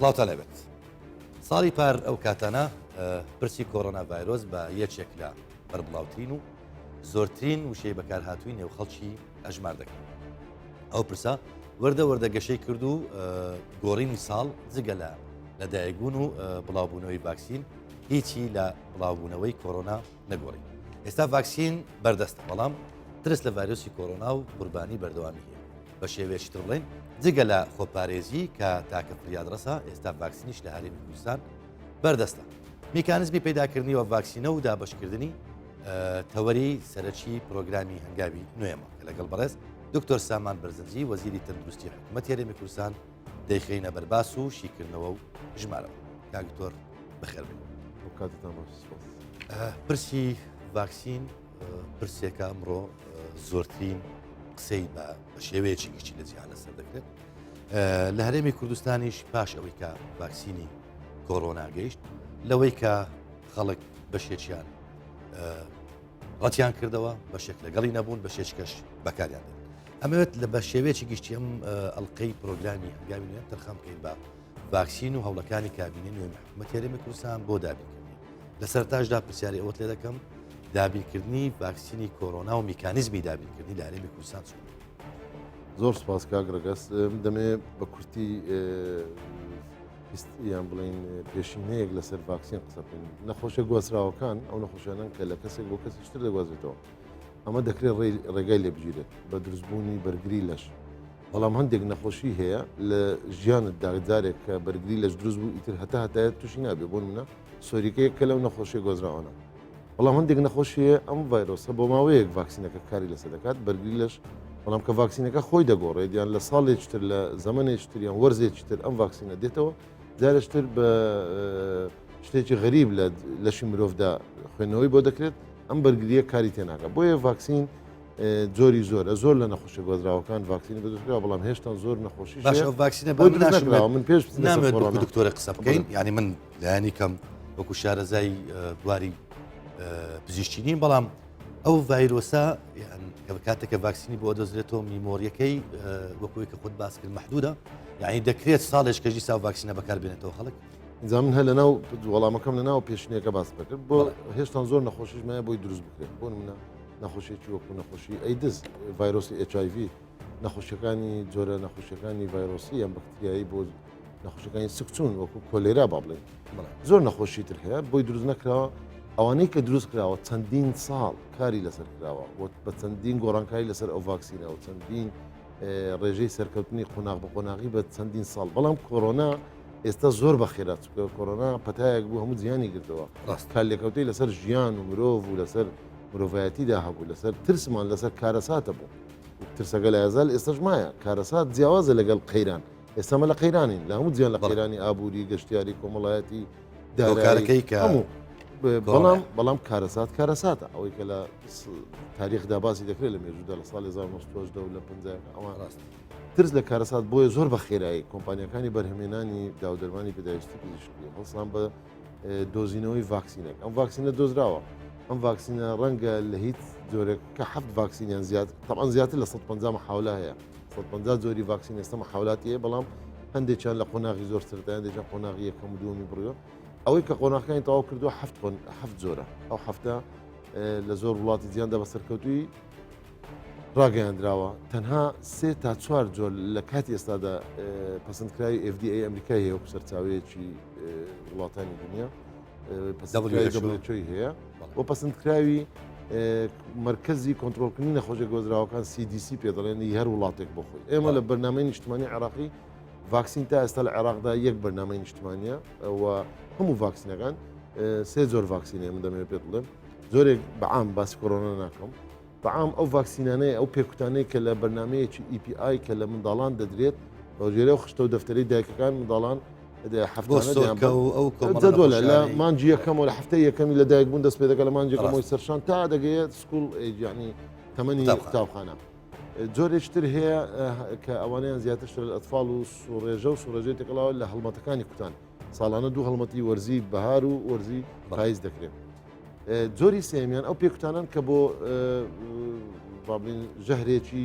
سڵاو لەبێت ساڵی پار ئەو کاتانە پرسی کۆڕۆنا ڤایرۆس بە یەکێک لە بەربڵاوترین و زۆرترین وشەی بەکارهاتووی نێو خەڵکی ئەژمار دەکەن. ئەو پرسە وەردە گەشەی کرد و گۆڕینی ساڵ جگە لە لەدایکبوون و بڵاوبوونەوەی ڤاکسین هیچی لە بڵاوبوونەوەی کۆڕۆنا نەگۆڕی. ئێستا ڤاکسین بەردەستە، بەڵام ترس لە ڤایرۆسی کۆڕۆنا و قوربانی بەردەوامی هەیە. بە شێوەیەکی تر بڵێن جگە لە خۆپارێزی کە تاکە فریادڕەسە ئێستا ڤاکسینیش لە هەرێمی کوردستان بەردەستە. میکانزمی پەیداکردنی و ڤاکسینە و دابشکردنی تەوەری سەرەکی پرۆگرامی هەنگاوی نوێمە کە لەگەڵ بەڕێز دکتۆر سامان بەرزنجی وەزیری تەندروستی حکوومەتی هەرێمی کوردستان دەیخینە بەرباس و شیکردنەوە و ژمارەوە. کاکتۆر بەخێربێن. پرسی ڤاکسین پرسێکە ئەمڕۆ زۆرترین قسەی بە شێوەیەکی گشتی لە جیهان لەسەر دەکرێت. لە هەرێمی کوردستانیش پاش ئەوەی کە ڤاکسینی کۆڕۆنا گەیشت لەوەی کە خەڵک بەشێکیان ڕەتیان کردەوە بەشێک لەگەڵی نەبوون بەشێکەش بەکاریان دێت. ئەمەوێت لە بە شێوەیەکی گشتی ئەم ئەڵلقەی پرۆگرامی هەنگاوی نوێن تەرخەم بکەین بە ڤاکسین و هەوڵەکانی کابینەی نوێنی حکوومەتی هەرێمی کوردستان بۆ دابینکردنی. لە سەرتاشدا پرسیاری ئەوەت لێ دەکەم دابینکردنی ڤاکسینی کۆڕۆنا و میکانیزمی دابینکردنی لە هەرێمی کوردستان چۆن؟ زۆر سپاس کاگڕگەس دەمێ بە کورتی یان بڵین پێشینەیەک لەسەر ڤاکسین قسە بکەین. نەخۆشە گوازراوەکان ئەو نەخۆشیانن کە لە کەسێک بۆ کەسیشتر دەگوازێتەوە، ئەمە دەکرێت ڕێگای لێ بگیرێت بە دروستبوونی بەرگری لەش. بەڵام هەندێک نەخۆشی هەیە لە ژیانت داگدارێک کە بەرگری لەش دروست بوو ئیتر هەتایەت تووشی نابێ. بۆ منە سۆریکەیەک کە لەو نەخۆشیە گۆزراوانە. بەڵام هەندێک نەخۆشیە ئەم ڤایرۆسە بۆ ماوەیەک ڤاکسینەکە کاری لەسەر دەکات بەرگری لەش، بەڵام کە ڤاکسینەکە خۆی دەگۆڕێت یان لە ساڵێکتر لە زەمانێکتر یان وەرزێکتر ئەم ڤاکسینە دێتەوە جارشتر بە شتێکی غەریب لە لەشی مرۆڤدا خوێندنەوەی بۆ دەکرێت ئەم بەرگریە کاری تێناکە. بۆیە ڤاکسین جۆری زۆر لە نەخۆشی گۆزراوەکان ڤاکسینی بەدەستکرا، بەڵام هێشتا زۆر نەخۆشی ڤاکسینە من پێش نامێت دکتۆرە قسە بکەین. ینی من لایانی کەم وەکو شارەزای دواری پزیشکی نیم، بەڵام ئەو ڤایرۆسە کاتێکە ڤاکسینی بۆ دەزرێتەوە میمۆریەکەی وەکوی کە خۆت باس کرد محدودە، یعنی دەکرێت ساڵێک کەژی سا ڤاکسینە بەکار بێنێتەوە خەڵک. اینجا من هەر لەناو وەڵامەکەم لەناو پێشینەکە باس بکرد بۆ هێشتا زۆر نەخۆشیشمایە بۆی دروست بکرێت. بۆ منە نەخۆشیێکی وەکو نەخۆشی ئەیدز، ڤایرۆسی HIV، نەخۆشیەکانی جۆرە نەخۆشیەکانی ڤایرۆسی یان بەکتریایی بۆ نەخۆشیەکانی سکچوون وەکو کۆلێرا با بڵێن زۆر نەخۆشی تر هەیە بۆی دروست نەکراوە. ئەوانەی کە دروست کراوە چەندین ساڵ کاری لەسەر کراوە بە چەندین گۆڕانکاری لەسەر ئەو ڤاکسینە و چەندین ڕێژەی سەرکەوتنی قۆناغ بە قۆناغی بە چەندین ساڵ. بەڵام کۆڕۆنا ئێستا زۆر بەخێرات چکە کۆڕۆنا پەتایەک بوو هەموو جیانی گرتەوە، کار لێکەوتەی لەسەر ژیان و مرۆڤ و لەسەر مرۆڤایەتیدا هەبوو، لەسەر ترسمان لەسەر کارەساتە بوو. ترسەگە لە یازال ئێستاش مایە کارەسات جیاوازە لەگەڵ قەیران. ئێستامە لە قەیرانین لە هەموو جیان لە قەیرانی ئابووری گەشتیاری کۆمەڵایەتی داکارەکەی کە هەموو بەڵام کارەساتە ئەوەی کە لە تاریخدا باسی دەکرێت لە مێژوودا لە ساڵی 1950 و لە 50 ئەوان ڕاست ترس لە کارەسات بۆیە زۆر بە خێرایی کۆمپانیەکانی بەرهەمێنانی داودەرمانی پێداویستی پزیشکی هەڵسان بە دۆزینەوەی ڤاکسینێک. ئەم ڤاکسینە دۆزراوە. ئەم ڤاکسینە ڕەنگە لە هیچ جۆرێک کە حەفت ڤاکسینیان زیاد طبعاً زیاتر لە 150 محاولە هەیە. 150 جۆری ڤاکسین ئێستا محاولاتی هەیە، بەڵام هەندێکیان لە قۆناغی زۆر سەرەتاییان هەندێکیان قۆناغی یەکەم و دووەمی بڕیوە. ئەوەی کە قۆناغەکانی تەواو کردووە حەفت جۆرە. ئەو حەفتە لە زۆر وڵاتی جیهاندا بە سەرکەوتووی ڕاگەیاندراوە. تەنها 3 تا 4 جۆر لە کاتی ئێستادا پەسەندکراوی FDA ئەمریکای هەیە وەکو سەرچاوەیەکی وڵاتانی دنیا WHO هەیە بۆ پەسەندکراوی مرکزی کۆنتڕۆڵکردنی نەخۆشیە گۆزراوەکان CDC پێ دەڵێن هەر وڵاتێک بۆ خۆی. ئێمە لە بەرنامەی نیشتمانی عێراقی ڤاکسین تا ئێستا لە عێراقدا یەک بەرنامەی نیشتمانیە و هەموو ڤاکسینەکان 3 جۆر ڤاکسینێ من دەمەوێت پێت بڵێم. زۆرێک بەعام باسی کۆڕۆنا ناکەم. بەعام ئەو ڤاکسینانەیە ئەو پێکوتانەی کە لە بەرنمەیەکی EPI کە لە منداڵان دەدرێت بەژێرە و خشتە و دەفتەری دایکەکان منداڵان جدوڵە لە مانجی یەکەم و لە هەفتەی یەکەمی لە دایک بوون دەست پێ دەکە لە مانجێکەمەوەی سەرشان تا دەگەیت سکوڵ یعنی تەمەنی قوتابخانە. جۆرێکتر هەیە کە ئەوانیان زیاتر لە ئەتفاڵ و سوڕێژە و سوڕێژەی تێکەڵاوە لە هەڵمەتەکانی کوتان ساڵانە 2 هەڵمەتی وەرزی بەهار و وەرزی پاییز دەکرێت. جۆری سێمیان ئەو پێکوتانان کە بۆ ژەهرێکی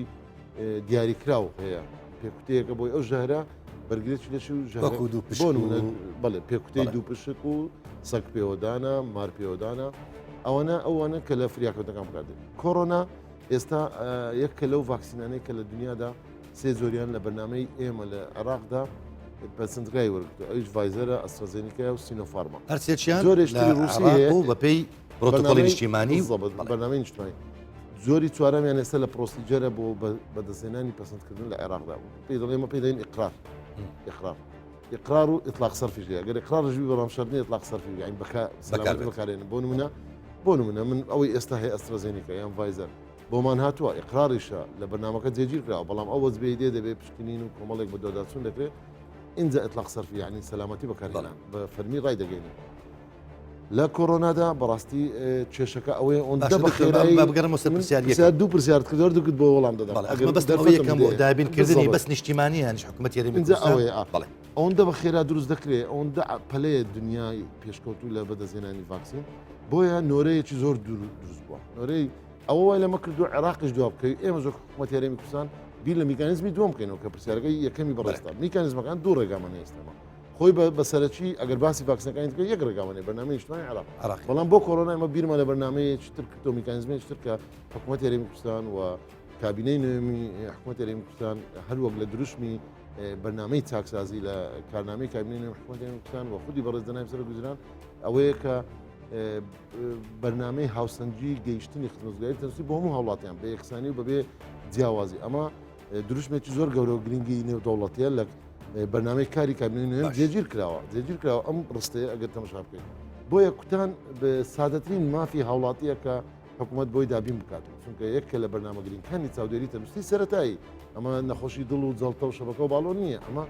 دیاریکراو هەیە پێکوتەیەکە بۆی ئەو ژەهرە بەرگێکی لەشی و وەکو دوو پشک بۆ و- نمونە بەڵێ پێکوتەی بەڵێ. دوو پشک و سەگ پێوەدانە مار پێوەدانە ئەوانە کە لە فریاکەوتەکان بکاتێت کۆڕۆنا ئێستا یەک کە لەو ڤاکسینانەی کە لە دنیادا سێ زۆریان لە بەرنامەی ئێمە لە عێراقدا پەسەندگای وەرگتو ئەوش ڤایزەرە ئەسترازێنیکا و سینۆفارما هەرچێکیان زۆرێشتری لە رووسی عێراق هەیە. و بەپێی پرۆتۆکۆلی نیشتیمانی بەرنامەی نیشتیمانی زۆری چوارەمیان ئێستا لە پرۆسیجەرە بۆ بەدەستێنانی پەسەندکردن لە عێراقدا بوو پێی دەڵێمە پێی دەین إقرار و إطلاق صرفي جاي أجر إقرار جوي ولا مشارني إطلاق صرفي يعني سلامة بكارين بونمنا من أوي استهي أسترازينيكا يعني فايزر بومان هاتوا إقرار إشاء لبرنامج زيجير كلا بلام أول بيدي ده بيشكنين وكمالك بدوداتون ذكره إنزا إطلاق صرفي يعني سلامتي بكارين بفرمي رايدة جيني لا كورونا دا براستي تشيشكا أوي أون دبا خيراي ما بقرا مسبسيال بسيار دو برسيار كدور دو كتبو والله مددا أما بس أوي كم دابين كردني بس نشتيماني يعني حكومة يريم إنزا أوي أون دبا خيرا دروز ذكره أون دا بلي الدنيا بيشكوتو لبدا زيناني فاكسين بويا نوري تشي زور دروز بوا نوري أول لما كردو عراقش جواب كي إما زوج حكومة يريم كردستان بيلا ميكانيزمي دوم كينو كبرسياركي يكمي برستان ميكانيزم كان دور رقامنا يستمع خۆی بەسەرەکی ئەگەر باسی ڤاکسینەکانی کرد یەک ڕێگاوانێ بەرنامەی نیشتیمانی عێراق بەڵام بۆ کۆڕۆنا ئێمە بیرمە لە بەرنامەیەکی تر کردو میکانیزمێکی تر کە حکوومەت هەرێمی کوردستان و کابینەی نوێمی حکوومەت هەرێمی کوردستان هەر وەک لە دروشمی بەرنامەی چاکسازی لە کارنامەی کابینەی نوێمی حکوومەت هەرێمی کوردستان و خودی بەڕێزدەنای سەرۆکوەزیران ئەوەیە کە بەرنامەی هاوسەنگی گەیشتنی خزمەتگوزاری تەنووسی بۆ هەموو هاوڵاتیان بە یەکسانی و بەبێ جیاوازی ئەمە دروشمێکی زۆر گەورە و گرنگی نێودەوڵەتیە لە بەرنامەی کاری کابینەی نوێم جێگیر کراوە ئەم ڕستەیە ئەگەر تەماشا بکەیت بۆیە کوتان بە سادەترین مافی هاوڵاتیە کە حکوومەت بۆی دابین بکات چونکە یەککە لە بەرنامەگرینکانی چاودێری تەندروستی سەرەتایی ئەمە نەخۆشی دڵ و جەڵتە و شەبەکە و باڵۆ نییە ئەمە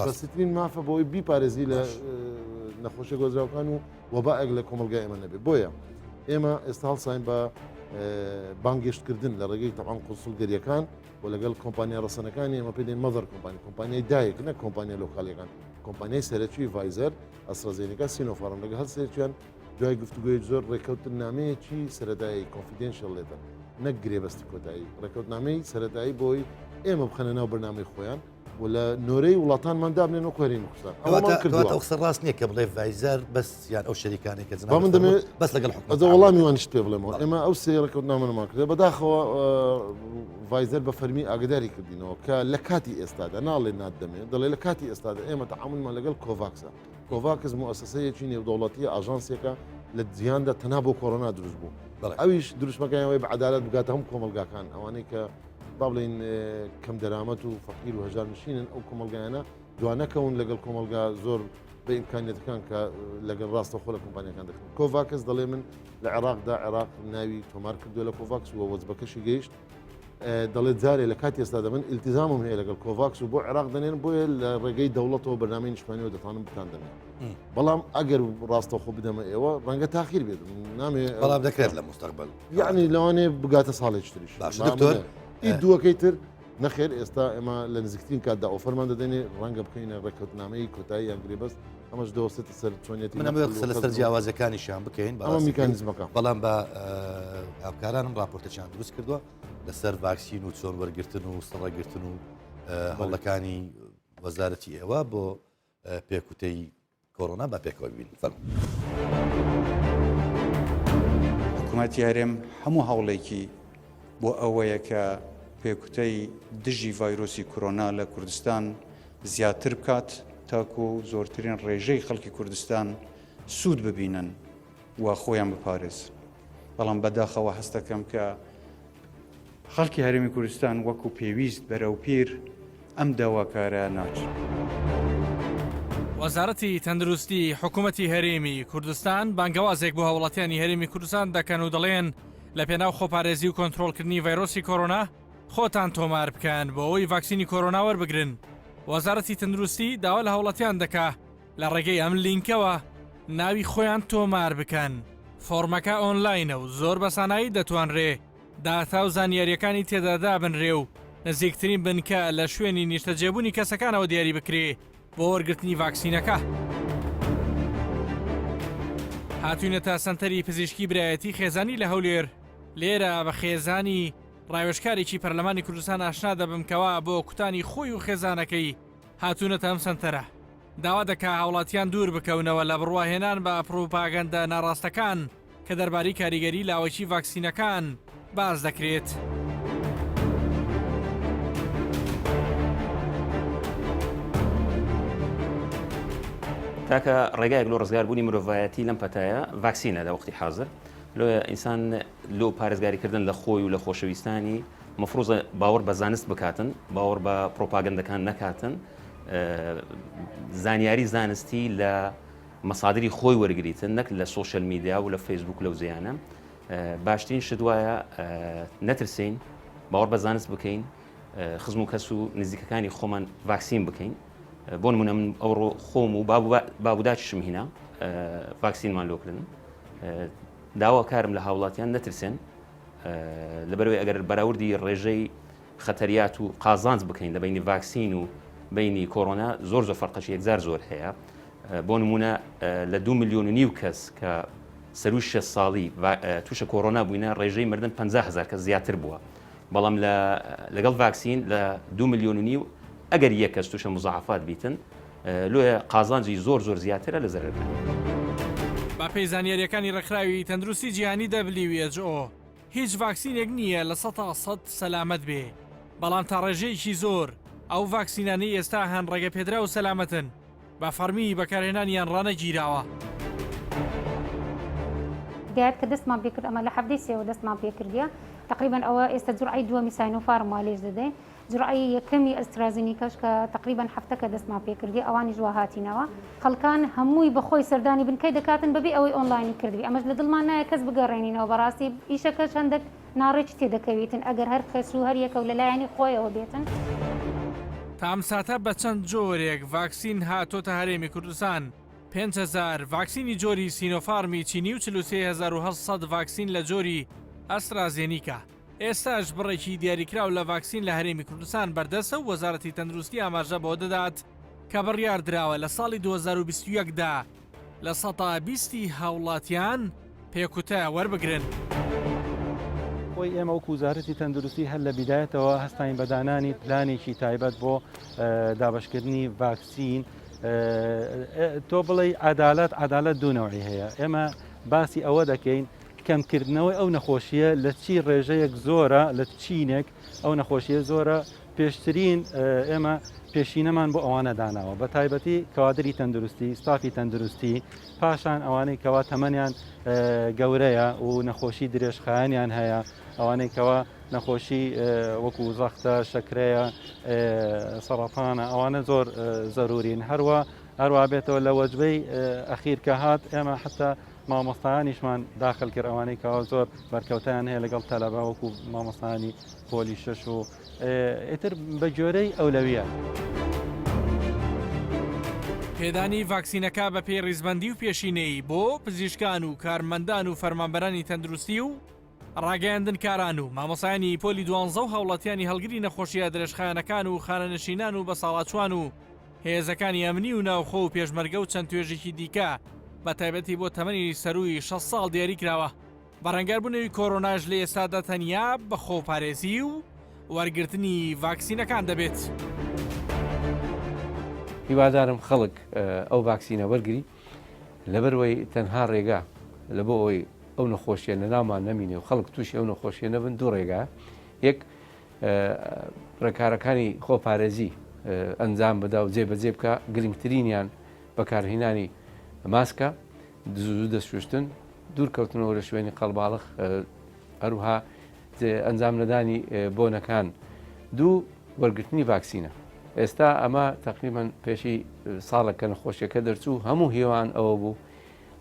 ڕاستترین مافە بۆی بیپارێزی لە نەخۆشی گۆزراوەکان و وەبائێک لە کۆمەلگای ئێمە نەبێت بۆیە ئێمە ئێستا هەڵساین بە بانگشتکردن لە ڕێگەی تەعاون قونسڵگەریەکان و لەگەڵ کۆمپانیا ڕەسەنەکانی ئێمە پێ دێن مەدەر کۆمپانیای دایک نە کۆمپانیا لۆکاڵیەکان کۆمپانیای سەرەکی ڤایزەر ئەسترازێنیکا سینۆفارم لەگە هەر سێکیان دوای گفتوگوی زۆر ڕێکەوتن نامەیەکی سەرەتایی کۆنفیدێنشڵ لێتە نەک گرێبەستی کۆتایی ڕێکەوتنامەی سەرەتایی بۆی ئێمە بخەنە ناو بەرنامەی خۆیان و لە نۆرەی وڵاتانمان دابنێن و کوێرین کوردستان ئەو ڕاست نییە کە بڵێ ڤایزەر بەس یان ئەو شەریکانی کە من دەمێت بەس لەگەڵ حکومەت وەڵامی وانشت پێ بڵێمەوە ئێمە ئەو سێ ڕێکەوتنامەمان کرد بەداخەوە ڤایزەر بە فەرمی ئاگداری کردینەوە کە لە کاتی ئێستادا ناڵێ نادەمێت دەڵێ لە کاتی ئێستادا ئێمە تەعاملمان لەگەڵ کۆڤاکسە کۆڤاکس موسسەیەکی نێودەوڵەتی ئاژانسێکە لە جیهاندا تەنها بۆ کۆڕۆنا دروست بوو ئەویش دروستمەکانەوەی بە عەدالەت بگاتە هەموو کۆمەلگاکان ئەوانەی کە با بڵێن کەم دەرامەت و فەقیر و هەژار نشینن ئەو کۆمەلگایانە دوانەکەون لەگەڵ کۆمەلگا زۆر بە ئیمکانیەتەکان کە لەگەڵ ڕاستەخۆ لە کۆمپانیەکان دەکەن کۆڤاکس دەڵێ من لە عێراقدا عێراق ناوی تۆمار کردو لە کۆڤاکس و وەزبەکەشی گەیشت دەڵێت جارێ لە کاتی ئێستادا من ئیلتیزامم هەیە لەگەڵ کۆڤاکس و بۆ عێراق دەنێن بۆیە لە ڕێگەی دەوڵەتەوە بەرنامەی نیشتیمانیەوە دەتوانم بکان دەمێن بەڵام ئەگەر ڕاستەخۆ بدەمە ئێوە ڕەنگە تاخیر بێت نامێ بەڵام دەکرێت لە مستەقبل یعنی لەوانێ بگاتە ساڵێکی تریش دکتۆر دووەکەی تر نەخێر ئێستا ئێمە لە نزیکترین کاتدا ئۆفەرمان دەدەنێ ڕەنگە بکەینە ڕێکەوتنامەی کۆتایی یان گرێبەست ئەمەش دەوەستێتە سەر چۆنیەتی قسە لەسەر جیاوازەکانیشیان بکەین ئەمە میکانیزمەکە بەڵام بە هاوکارانم راپۆرتەیان دروست کردووە لەسەر ڤاکسین و چۆن وەرگرتن و سەڕێگرتن و هەوڵەکانی وەزارەتی ئێوە بۆ پێکوتەی کۆڕۆنا بە پێکەوە ببین حکوومەتی هەرێم هەموو هەوڵێکی بۆ ئەوەیە کە پێکوتەی دژی ڤایرۆسی کۆرۆنا لە کوردستان زیاتر بکات تاکو زۆرترین ڕێژەی خەڵکی کوردستان سوود ببینن و خۆیان بپارێز بەڵام بەداخەوە هەست دەکەم کە خەڵکی هەرێمی کوردستان وەکو پێویست بەرەو پیر ئەم داواکارە ناچن. وەزارەتی تەندروستی حکوومەتی هەرێمی کوردستان بانگەوازێک بۆ هاوڵاتیانی هەرێمی کوردستان دەکەن و دەڵێن لە پێناو خۆپارێزی و کۆنتترۆلکردنی ڤایرۆسی کۆرۆنا خۆتان تۆمار بکەن بۆ ئەوی ڤاکسینی کۆرۆنا وەربگرن. وەزارەتی تەندروستی داوا لە هاوڵاتیان دەکا لە ڕێگەی ئەم لینکەوە ناوی خۆیان تۆمار بکەن. فۆرمەکە ئۆنلاینە و زۆر بەسانایی دەتوانرێ داتا و زانیاریەکانی تێدادا بنرێ و نزیکترین بنکە لە شوێنی نیشتەجێبوونی کەسەکانەوە دیاری بکرێ بۆ وەرگرتنی ڤاکسینەکە. هاتوونەتە سەنتەری پزیشکی برایەتی خێزانی لە هەولێر لێرە بە خێزانی ڕاوێژکارێکی پەرلەمانی کوردستان ئاشنا دەبم کەوا بۆ کوتانی خۆی و خێزانەکەی هاتوونەتە ئەم سنتەرە داوا دەکا هاوڵاتیان دوور بکەونەوە لە بڕواهێنان بە پرۆپاگەندە ناڕاستەکان کە دەربارەی کاریگەری لاوەکی ڤاکسینەکان باز دەکرێت. تاکە ڕێگایەک لۆ ڕزگاربوونی مرۆڤایەتی لەم پەتایە ڤاکسینە لە وەختی حاضر لۆ ئینسان لۆ پارێزگاریکردن لە خۆی و لە خۆشەویستانی مەفروضە باوەڕ بە زانست بکاتن باوەڕ بە پرۆپاگەندەکان نەکاتن زانیاری زانستی لە مەسادری خۆی وەرگریتن نەک لە سوۆشەل میدیا و لە فەیسبوک لەو زیانە باشترین شت وایە نەترسین باوەڕ بە زانست بکەین خزم و کەس و نزیکەکانی خۆمان ڤاکسین بکەین بۆ نمونە من ئەوڕۆ خۆم و بابوداچشم هینا ڤاکسینمان لۆکردن داوا کارم لە هاوڵاتیان نەترسێن لەبەرەوەی ئەگەر بەراوردی ڕێژەی خەتەریات و قازانج بکەین لە بینی ڤاکسین و بینی کۆرۆنا زۆر فەرقەشی یەکزار زۆر هەیە بۆ نمونە لە 2.5 ملیۆن کەس کە سەروی 6 ساڵی تووشە کۆرۆنا بووینە ڕێژەی مردن 50,000 کەس زیاتر بووە بەڵام لەگەڵ ڤاکسین لە 2.5 ملیۆن ئەگەر یەک کەس تووشە مزاحفات بیتن لۆیە قازانجی زۆر زیاترە لە زەرەکان. با پێی زانیاریەکانی ڕێکخراوی تەندروستی جیهانی WHO هیچ ڤاکسینێک نییە لە 100% سەلامەت بێ بەڵام تا ڕێژەیەکی زۆر ئەو ڤاکسینانەی ئێستا هەن ڕێگە پێدرا و سەلامەتن بە فەرمی بەکارهێنانیان ڕانەگیراوە. دیار کە دەستمان پێ کرد ئەمە لە هەفتەی سێوە دەستمان پێ کردیە تقریبا ئەوە ئێستا جورعی دووەمی ساینۆفارم لێش دەدەین جورعی یەکەمی ئەسترازینیکەش کە تقریبا هەفتەکە دەستمان پێ کردی ئەوانی جووا هاتینەوە خەڵکان هەمووی بەخۆی سەردانی بنکەی دەکاتن بەبێ ئەوەی ئۆنلاینی کردوی ئەمەش لە دڵمان نایە کەس بگەڕێنینەوە بەڕاستی ئیشەکەش هەندێک ناڕێکی تێدەکەویتن ئەگەر هەر کەس و هەر یەکە و لەلایەنی خۆیەوە بێتن. تا ئەم ساتە بە چەند جۆرێک ڤاکسین هاتۆتە هەرێمی کوردستان 5,000 ڤاکسینی جۆری سینۆفارمی چینی و 43,700 ڤاکسین لە جۆری ئەسترازێنیکا. ئێستاش بڕێکی دیاریکراو لە ڤاکسین لە هەرێمی کوردستان بەردەستە و وەزارەتی تەندروستی ئاماژە بۆ دەدات کە بڕیار درراوە لە ساڵی 2021دا لە 120 هاوڵاتیان پێکوتە وەربگرن. خۆی ئێمە وەکو وزارەتی تەندروستی هەر لە بیدایەتەوە هەستین بەدانانی پلانێکی تایبەت بۆ دابشکردنی ڤاکسین تۆ بڵێ عەدالەت دوونەوەی هەیە ئێمە باسی ئەوە دەکەین کەمکردنەوەی ئەو نەخۆشیە لە چی ڕێژەیەک زۆرە لە چینێک ئەو نەخۆشیە زۆرە پێشترین ئێمە پێشینەمان بۆ ئەوانە داناوە بە تایبەتی کەوادری تەندروستی ستافی تەندروستی پاشان ئەوانەی کەوا تەمەنیان گەورەیە و نەخۆشی درێژخایانیان هەیە ئەوانەی کەوا نەخۆشی وەکو زەختە شەکرەیە سەرەتانە ئەوانە زۆر زەرورین هەروە بێتەوە لە وەجبەی ئەخیر کە هات ئێمە حتا مامۆستایانیشمان داخل کرد ئەوانەی کەوا زۆر بەرکەوتیان هەیە لەگەڵ تەلەبە وەکو مامۆستانی پۆلی شەش و ئیتر بە جۆرەی ئەولەویە. پێدانی ڤاکسینەکە بە پێی ڕیزبەندی و پێشینەی بۆ پزیشکان و کارمەندان و فەرمانبەرانی تەندروستی و ڕاگەیاندن کاران و مامۆسایانی پۆلی 12 و هاوڵاتیانی هەڵگری نەخۆشیە درێژخایەنەکان و خانەنشینان و بەساڵاتچوان و هێزەکانی ئەمنی و ناوخۆ و پێشمەرگە و چەند توێژێکی دیکە بە تایبەتی بۆ تەمەنی سەروی 6 ساڵ دیاری کراوە. بەڕەنگاربوونەوەی کۆرۆناژ لە ئێستادا تەنیا بە خۆپارێزی و وەرگرتنی ڤاکسینەکان دەبێت. هیوادارم خەڵک ئەو ڤاکسینە وەرگری لەبەرەوەی تەنها ڕێگا لە بۆ ئەوی ئەو نەخۆشیە لە ناومان نەمینێ و خەڵک تووشی ئەو نەخۆشیە نەبن دوو ڕێگا یەک ڕێکارەکانی خۆپارێزی ئەنجام بدا و جێبەجێ بکە گرنگترینیان بەکارهێنانی ماسکە زوو دەستشوشتن دوورکەوتنەوە لە شوێنی قەڵباڵغ هەروها ئەنجام نەدانی بۆنەکان دوو وەرگرتنی ڤاکسینە ئێستا ئەمە تقریبا پێشی ساڵێک کە نەخۆشیەکە دەرچوو هەموو هێوان ئەوە بوو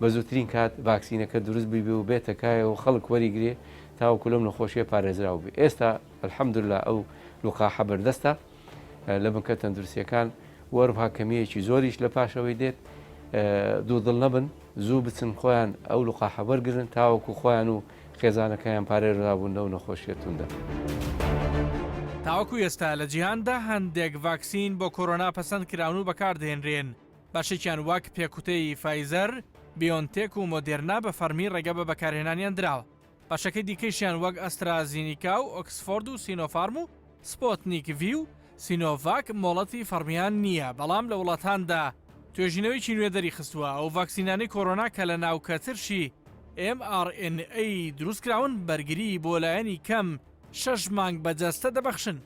بە زووترین کات ڤاکسینەکە دروست بیبێ و بێتەکایە و خەڵک وەریگرێ تاوەکو لەم نەخۆشیە پارێزراو بێ ئێستا الحەمدوللا ئەو لوقاحە بەردەستە لە بنکە تەندروستیەکان وەرها کەمیەکی زۆریش لە پاشەوەی دێت دوو دڵ نەبن زوو بچن خۆیان ئەو لوقاحە وەرگرن تاوەکو خۆیان و خێزانەکەیان پارێزرابوونەوە نەخۆشیە توندە. تاوەکو ئێستا لە جیهاندا هەندێک ڤاکسین بۆ کۆرۆنا پەسەند کراون و بەکاردێنرێن باشێکیان وەک پێکوتەی فایزەر بیۆنتێک و مۆدێرنا بە فەرمی ڕێگە بە بەکارهێنانیان دراوە باشەکەی دیکەشیان وەک ئەسترازینیکا و ئۆکسفۆرد و سینۆفارم و سپۆتنیک ڤی و سینۆڤاک مۆڵەتی فەرمیان نییە، بەڵام لە وڵاتاندا توێژینەوەیکی نوێ دەری خستووە ئەو ڤاکسینانی کۆرۆنا کە لە ناوکەترشی mRNA دروستکراون بەرگری بۆ لایەنی کەم 6 مانگ بەجەستە دەبەخشن.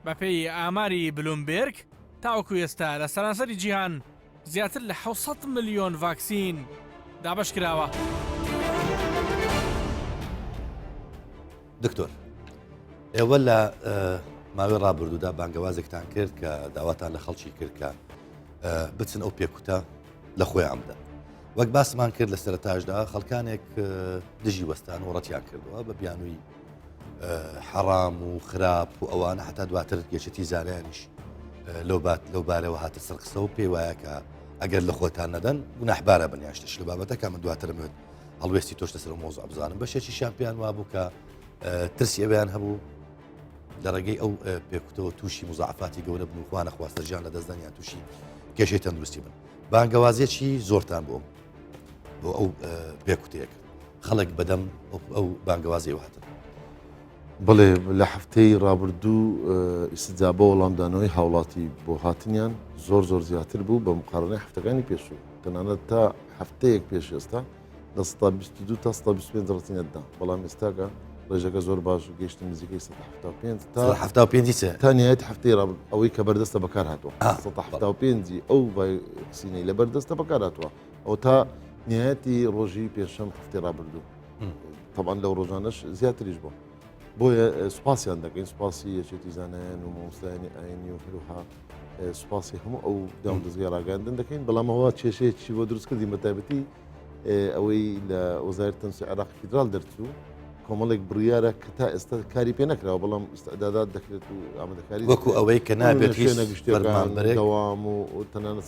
بەپێی ئاماری بلومبێرگ تاوەکو ئێستا لە سەرانسەری جیهان زیاتر لە 600 ملیۆن ڤاکسین دابش کراوە. دکتۆر ئێوە لە ماوەی ڕابردوودا بانگەوازێکتان کرد کە داواتان لە خەڵکی کرد کە بچن ئەو پێکوتە لە خۆیاندا. وەک باسمان کرد لە سەرەتاشدا خەڵکانێک دژی وەستان و ڕەتیان کردووە بە بیانووی حەرام و خراپ و ئەوانە حتا دواتر گەشتی زانایانیش لەو بارەوە هاتە سەرقسە و پێی وایە کە ئەگەر لە خۆتان نەدەن گوناحبارە بنیاشتش لە بابەتەکە من دواتر موێت هەڵوێستی تۆش لەسەر مۆزوع بزانم بەشێکی شامپیان وابوو کە ترسی ئەویان هەبوو لە ڕێگەی ئەو پێکوتەوە تووشی مزعفاتی گەورە بن و خوانە خواستەرژیان لە دەستدانیان تووشی کێشەی تەندروستی بن. بانگەوازیەکی زۆرتان بۆ ئەو پێکوتەیەک خەڵک بەدەم ئەو بانگەوازی هاتن. بڵێ لە هەفتەی ڕابردوو ئیسجابە وەڵامدانەوەی هاوڵاتی بۆ هاتنیان زۆر زیاتر بوو بە مقارنەی هەفتەکانی پێشوو. تەنانەت تا هەفتەیەک پێش ئێستا لە 22 تا 25 ڕەتینەتدا، بەڵام ئێستاکە ڕێژەکە زۆر باش و گەیشتن نزیکەی 175 تا 75 تا نهایەتی هەفتەی ئەوەی کە بەردەستە بەکار هاتووە 175 ئەو ڤاکسینەی لە بەردەستە بەکار هاتووە ئەو تا نهایەتی ڕۆژی پێشەم هەفتەی ڕابردوو. طبعاً لەو ڕۆژانەش زیاتریش بوو. بۆیە سوپاسیان دەکەین، سوپاسی یەکێتی زانایان و مامۆستایانی ئاینی و هەروەها سوپاسی هەموو ئەو داوام دەستگای ڕاگەاندن دەکەین، بەڵام ئەوە کێشەیەکی بۆ دروستکردین بەتایبەتی ئەوەی لە وەزارەتی تەنسیق عێراقی فیدراڵ دەرچوو کۆمەڵێک بڕیارە کە تا ئێستا کاری پێ نەکراوە، بەڵام ئستعدادات دەکرێت و ئامادەکاری وەکو ئەوەی کە نابێت نەگەشتەکان دەوام و تەنانەت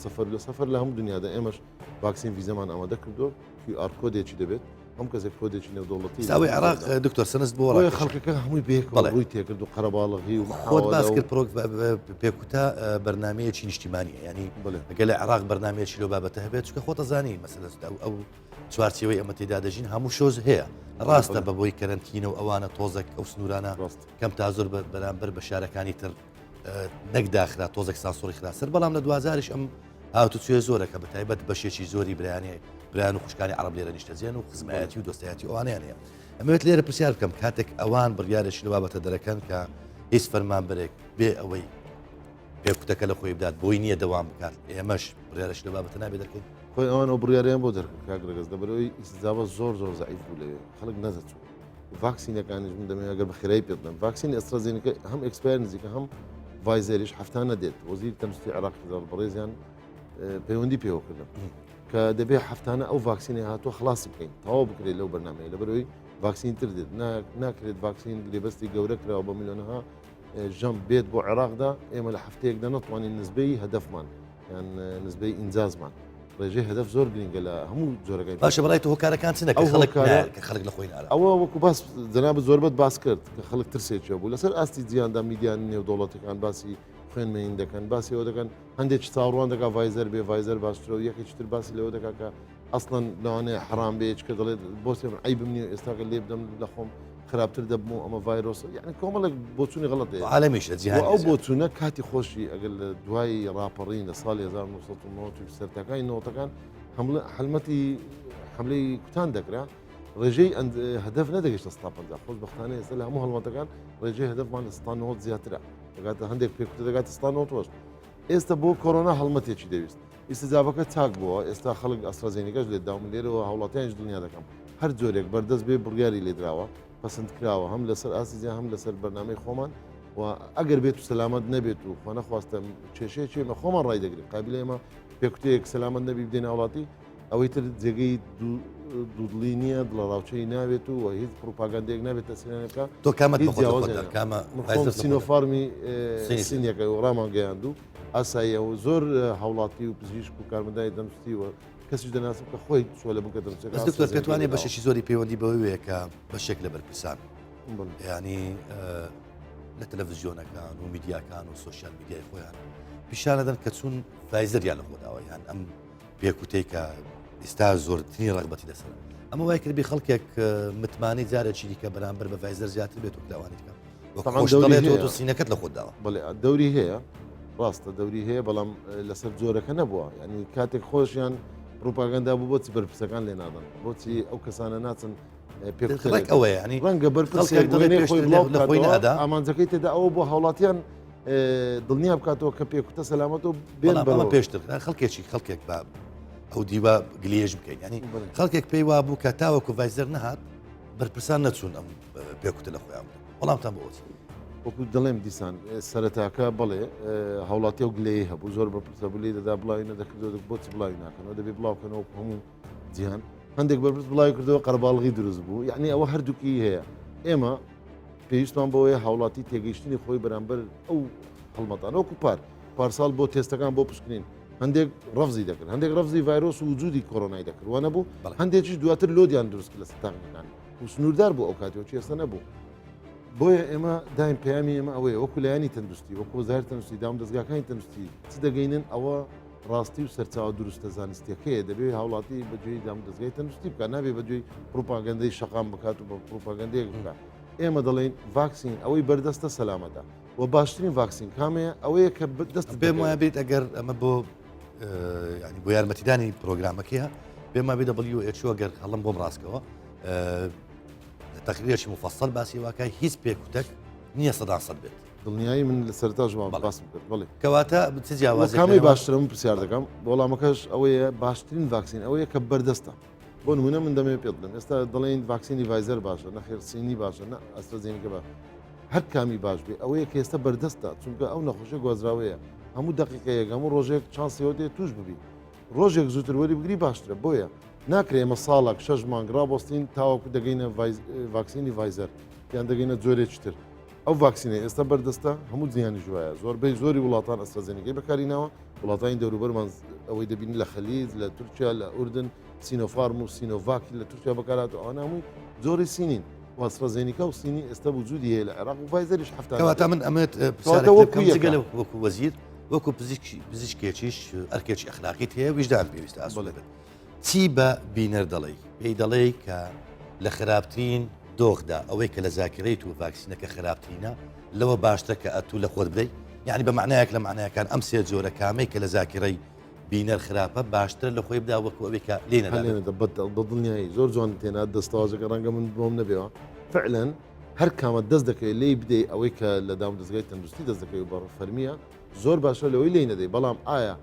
سەفەر لە هەموو دنیادا ئێمەش ڤاکسین ڤیزەمان ئامادە کردو QR کۆدێکی دەبێت هەم کەسێک کۆدێکی نێودەوڵەتی ئەوەی عێراق دکتۆر سەنست بۆ خەڵکەکە هەمووی بێک ڕووی تێکرد و قەرەباڵغی و خۆت باس کرد پێکوتە بەرنمەیەکی نیشتیمانیە، ینی ئەگەر لە عێراق بەرنمەیەکی لەو بابەتە هەبێت چکە خۆتە زانی مەسەلە ئەو چوارچێوەی ئەمە تێدا دەژین هەموو شۆز هەیە. ڕاستە بە بۆی کەرنتینە و ئەوانە تۆزێک ئەو سنوورانە کەم تا زۆر بەرامبەر بە شارەکانی تر نەکداخرا تۆزێک سانسۆری خراسەر، بەڵام لە دوازاریش ئەم هاتوچێ زۆرەکە بەتایبەت بەشێکی زۆری برایان و خوشکانی عرب لێرە نیشتەجێن و خزمایەتی و دۆستایەتی ئەوانیان هەیە. ئەمەوێت لێرە پرسیار بکەم کاتێک ئەوان بڕیارێکی لە بابەتە دەرەکەن کە هیچ فەرمانبەرێک بێ ئەوەی پێکوتەکە لە خۆی بدات بۆی نییە دەوام بکات، ئێمەش بڕیارێکی لە بابەتە نابێت دەکەین. خۆی ئەوانەوە بڕیاریان بۆ دەرکرد کاگرەگەز دەبەرەوەی ئیسجابە زۆر زەعیف بوو لەوێ خەڵک نەدەچوو. ڤاکسینەکانیش من دەمێ ئەگەر بە خێرایی پێ بدەم ڤاکسینی ئەسترازێنەکە هەم ئێکسپایر نزیکە هەم ڤایزەریش هەفتانە دێت. وەزیری تەندروستی عێراق فیدراڵ بەڕێزیان پەیوەندی پێوە کردم کە دەبێ هەفتانە ئەو ڤاکسینی هاتووە خلاصی بکەین تەواو بکرێت لەو بەرنامەیە، لەبەرەوەی ڤاکسین تر دێت ناکرێت ڤاکسین لێبەستی گەورە کراوە بە میلیۆنەها ژەم بێت بۆ عێراقدا ئێمە لە هەفتەیەکدا نەتوانین نسبەی هەدەفمان یان نسبەی ئینجازمان ڕێژەی هەدەف زۆر گرنگە لە هەموو جۆرەکەی باشە بەڵای تۆ هۆکارەکان چنە خەڵک لە خۆی نارە ئەوە وەکو باس جەناب زۆربەت باس کرد کە خەڵک ترسێکە بوو لەسەر ئاستی جیاندا میدیان نێودوڵەتەکان باسی خوێنمەین دەکەن باسی ئەوە دەکەن هەندێک چاوەڕوان دەکا ڤایزەر بێ ڤایزەر باشترە و یەکێکی تر باسی لەوە دەکا کە ئەسڵەن لەوانەیە حرام بێت کە دەڵێت بۆ سێ ئەی بمنی ئێستاکە لێ بدەم لە خۆم خراپتر دەبم و ئەمە ڤایرۆسە یعنی کۆمەڵێک بۆچوونی غەڵەت عالەمیشە جیهانی ئەو بۆچوونە کاتی خۆشی ئەگەر لە دوای ڕاپەڕین لە ساڵی 1990 سەرتاکانی نەوەتەکان حلمەتی حملەی کوتان دەکرا ڕێژەی هەدەف نەدەگەشتە 150 خۆش بەختانە ئێستا لە هەموو هەڵمەتەکان ڕێژەی هەدەفمان لە 190 زیاترە دەگاتە هەندێک پێکوتە دەگاتە 190. ئێستا بۆ کۆرۆنا هەڵمەتێکی دەویست ئیسجابەکە چاک بووە ئێستا خەڵک ئەسترازێنیکەش لێ داوم لێرەوە هەوڵاتیانش دنیا دەکەم هەر جۆرێک بەردەست بێ بڕیاری لێدراوە پەسەند کراوە هەم لەسەر ئاسیزیان هەم لەسەر بەرنامەی خۆمان و ئەگەر بێت و سەلامەت نەبێت و خۆ نەخواستە کێشەیەکی ئێمە خۆمان ڕای دەگرێت قابل ئێمە پێکوتەیەک سەلامەت نەبی بدەینە وڵاتی ئەوەی تر جێگەی دوودڵی نییە دڵە ڕاوچەی نابێت و هیچ پروپاگاندێک نابێت تەسیرانەکە تۆ کامەت سینۆفارمی سینیەکە و ڕامان گەیاندوو ئاساییە و زۆر هاوڵاتی و پزیشک و کارمەندای دەمستی و کەسیش دەناسب کە خۆی چۆ لە بووکە دەمسێت پێتوانێت بەشێکی زۆری پەیوەندی بەوەیە کە بەشێک لە بەرپرسان ینی لە تەلەڤیزیۆنەکان و میدیاکان و سوۆسیال میدیای خۆیان پیشانەدەن کە چوون ڤایزەریان لە خۆداوەیان ئەم پێکوتەی کە ئێستا زۆرترین ڕغبەتی لەسەر ئەمە وای کردبی خەڵکێک متمانی جارێکی دیکە بەرامبەر بە ڤایزەر زیاتر بێت و کلاوانی بکە طبعاً خۆش دەوری دەڵێت هەیە. تۆ سینەکەت لە خۆت داوە بەڵێ دەوری هەیە ڕاستە دەوری هەیە بەڵام لەسەر جۆرەکە نەبووە ینی کاتێک خۆشیان پروپاگەندا بوو بۆچی بەرپرسەکان لێ نادەن بۆچی ئەو کەسانە ناچن ڕێک ئەوەیە ینی ڕەنگە خەڵکێک دەڵێ پێشتر لە خۆی نەدا. ئامانجەکەی تێدا ئەوە بۆ هاوڵاتیان دڵنیا بکاتەوە کە پێکوتە سەلامەت و بێن بەڵام پێشتر خەڵکێک بە ئەو دیوە گلێژ بکەین ینی خەڵکێک پێی وا بوو کە تاوەکو ڤایزەر نەهات بەرپرسان نەچوون ئەم پێکوتە لە خۆیان وەڵامتان بۆچی وەکو دەڵێم دیسان سەرەتاکە بڵێ هاوڵاتی و گلەیە هەبوو زۆر بەپرسە بلی دەدا بڵاوی نەدەکردەوە بۆچی بڵاوی ناکەنەوە دەبێت بڵاوکەنەوە هەموو جیهان هەندێک بەرپرس بڵاوی کردەوە قەرباڵغی دروست بوو یعنی ئەوە هەردووکی هەیە ئێمە پێویستمان بەوەیە هاوڵاتی تێگەیشتنی خۆی بەرامبەر ئەو هەڵمەتان وەکو پارساڵ بۆ تێستەکان بۆ پشکنین هەندێک ڕفزی دەکرد هەندێک ڕفزی ڤایرۆس و وجودی کۆرۆنای دەکرد وانە بوو هەندێکیش دواتر لۆدیان دروست لە ستانەکان و سنووردار بوو ئەو کاتەوە چێستە نەبوو بۆیە ئێمە دایم پەیامی ئێمە ئەوەیە وەکو لایانی تەندروستی وەکو وەزارەتی تەندروستی دام دەستگاکانی تەندروستی چ دەگەینن ئەوە ڕاستی و سەرچاوە دروستە زانستیەکەیە دەبێت هاوڵاتی بەجێی دام دەستگای تەندروستی بکە نابێت بەجێی پروپاگەندەی شەقام بکات و بە پروپاگەندەیەک بکات ئێمە دەڵێن ڤاکسین ئەوەی بەردەستە سەلامەتە و باشترین ڤاکسین کامەیە ئەوەیە کە دەست پێم وایە بێت ئەگەر ئەمە بۆ ینی بۆ یارمەتیدانی پرۆگرامەکەیە پێما بێ WHO ئەگەر هەڵم بۆم ڕاستکەوە تقریرێکی مفصل باسی واکای هیچ پێکوتەک نییە 100% بێت دڵنیایی من لە سەرتا ژوان باسم کرد بڵێ کەواتە چ جیاوازی کامی باشترم پرسیار دەکەم وەڵامەکەش ئەوەیە باشترین ڤاکسین ئەوەیە کە بەردەستە بۆ نمونە من دەمێ پێ بڵێم ئێستا دەڵێن ڤاکسینی ڤایزەر باشە نەخێر سینی باشە نە ئەسترازێنیکە باش هەر کامی باش بێ ئەوەیە کە ئێستا بەردەستە چونکە ئەو نەخۆشی گوازراوەیە هەموو دقیقەیەک هەموو ڕۆژێک چانسیەوە دێ توش ببی ڕۆژێک زووتر وەری بگری باشترە بۆیە ناکرێ ئێمە ساڵک 6 مانگ ڕابۆستین تاوەکو دەگەینە ڤاکسینی ڤایزەر یان دەگەینە جۆرێکی تر ئەو ڤاکسینە ئێستا بەردەستە هەموو جیهانی ژوایە زۆربەی زۆری وڵاتان ئەسترازێنیکەی بەکارینەوە وڵاتانی دەوروبەرمان ئەوەی دەبین لە خەلیج لە تورکیا لە ئوردن سینۆفارم و سینۆڤاکی لە تورکیا بەکارات ئەوان هەمووی زۆری سینین ئەسترازێنیکا و سینی ئێستا وجودی هەیە لە عێراق و ڤایزەریش کەواتە من ئەمەت وەکو وەزیر وەکو پزیشکێکیش ئەرکێکی ئەخلاقیت هەیە ویژدان پێویستە ئاسڵێت چی بە بینەر دەڵێ پێی دەڵێ کە لە خراپترین دۆخدا ئەوەی کە لە زاکرەیت و ڤاکسینەکە خراپترینە لەوە باشتر کە ئەتوو لە خۆت بدەیت یعنی بە معنایەک لە معنایەکان ئەم سێ جۆرە کامەی کە لە زاکرەی بینەر خراپە باشتر لە خۆی بدا وەکو ئەوەی کە لێنە دڵنیایی زۆر جوان تێنات دەستەوازەکە ڕەنگە من بۆم نەبێەوە فعلەن هەر کامە دەست دەکەی لی بدەی ئەوەی کە لە دام دەستگای تەندروستی دەست دەکەی و بە فەرمیە زۆر باشە لەوەی لی نەدەی بەڵام ئایا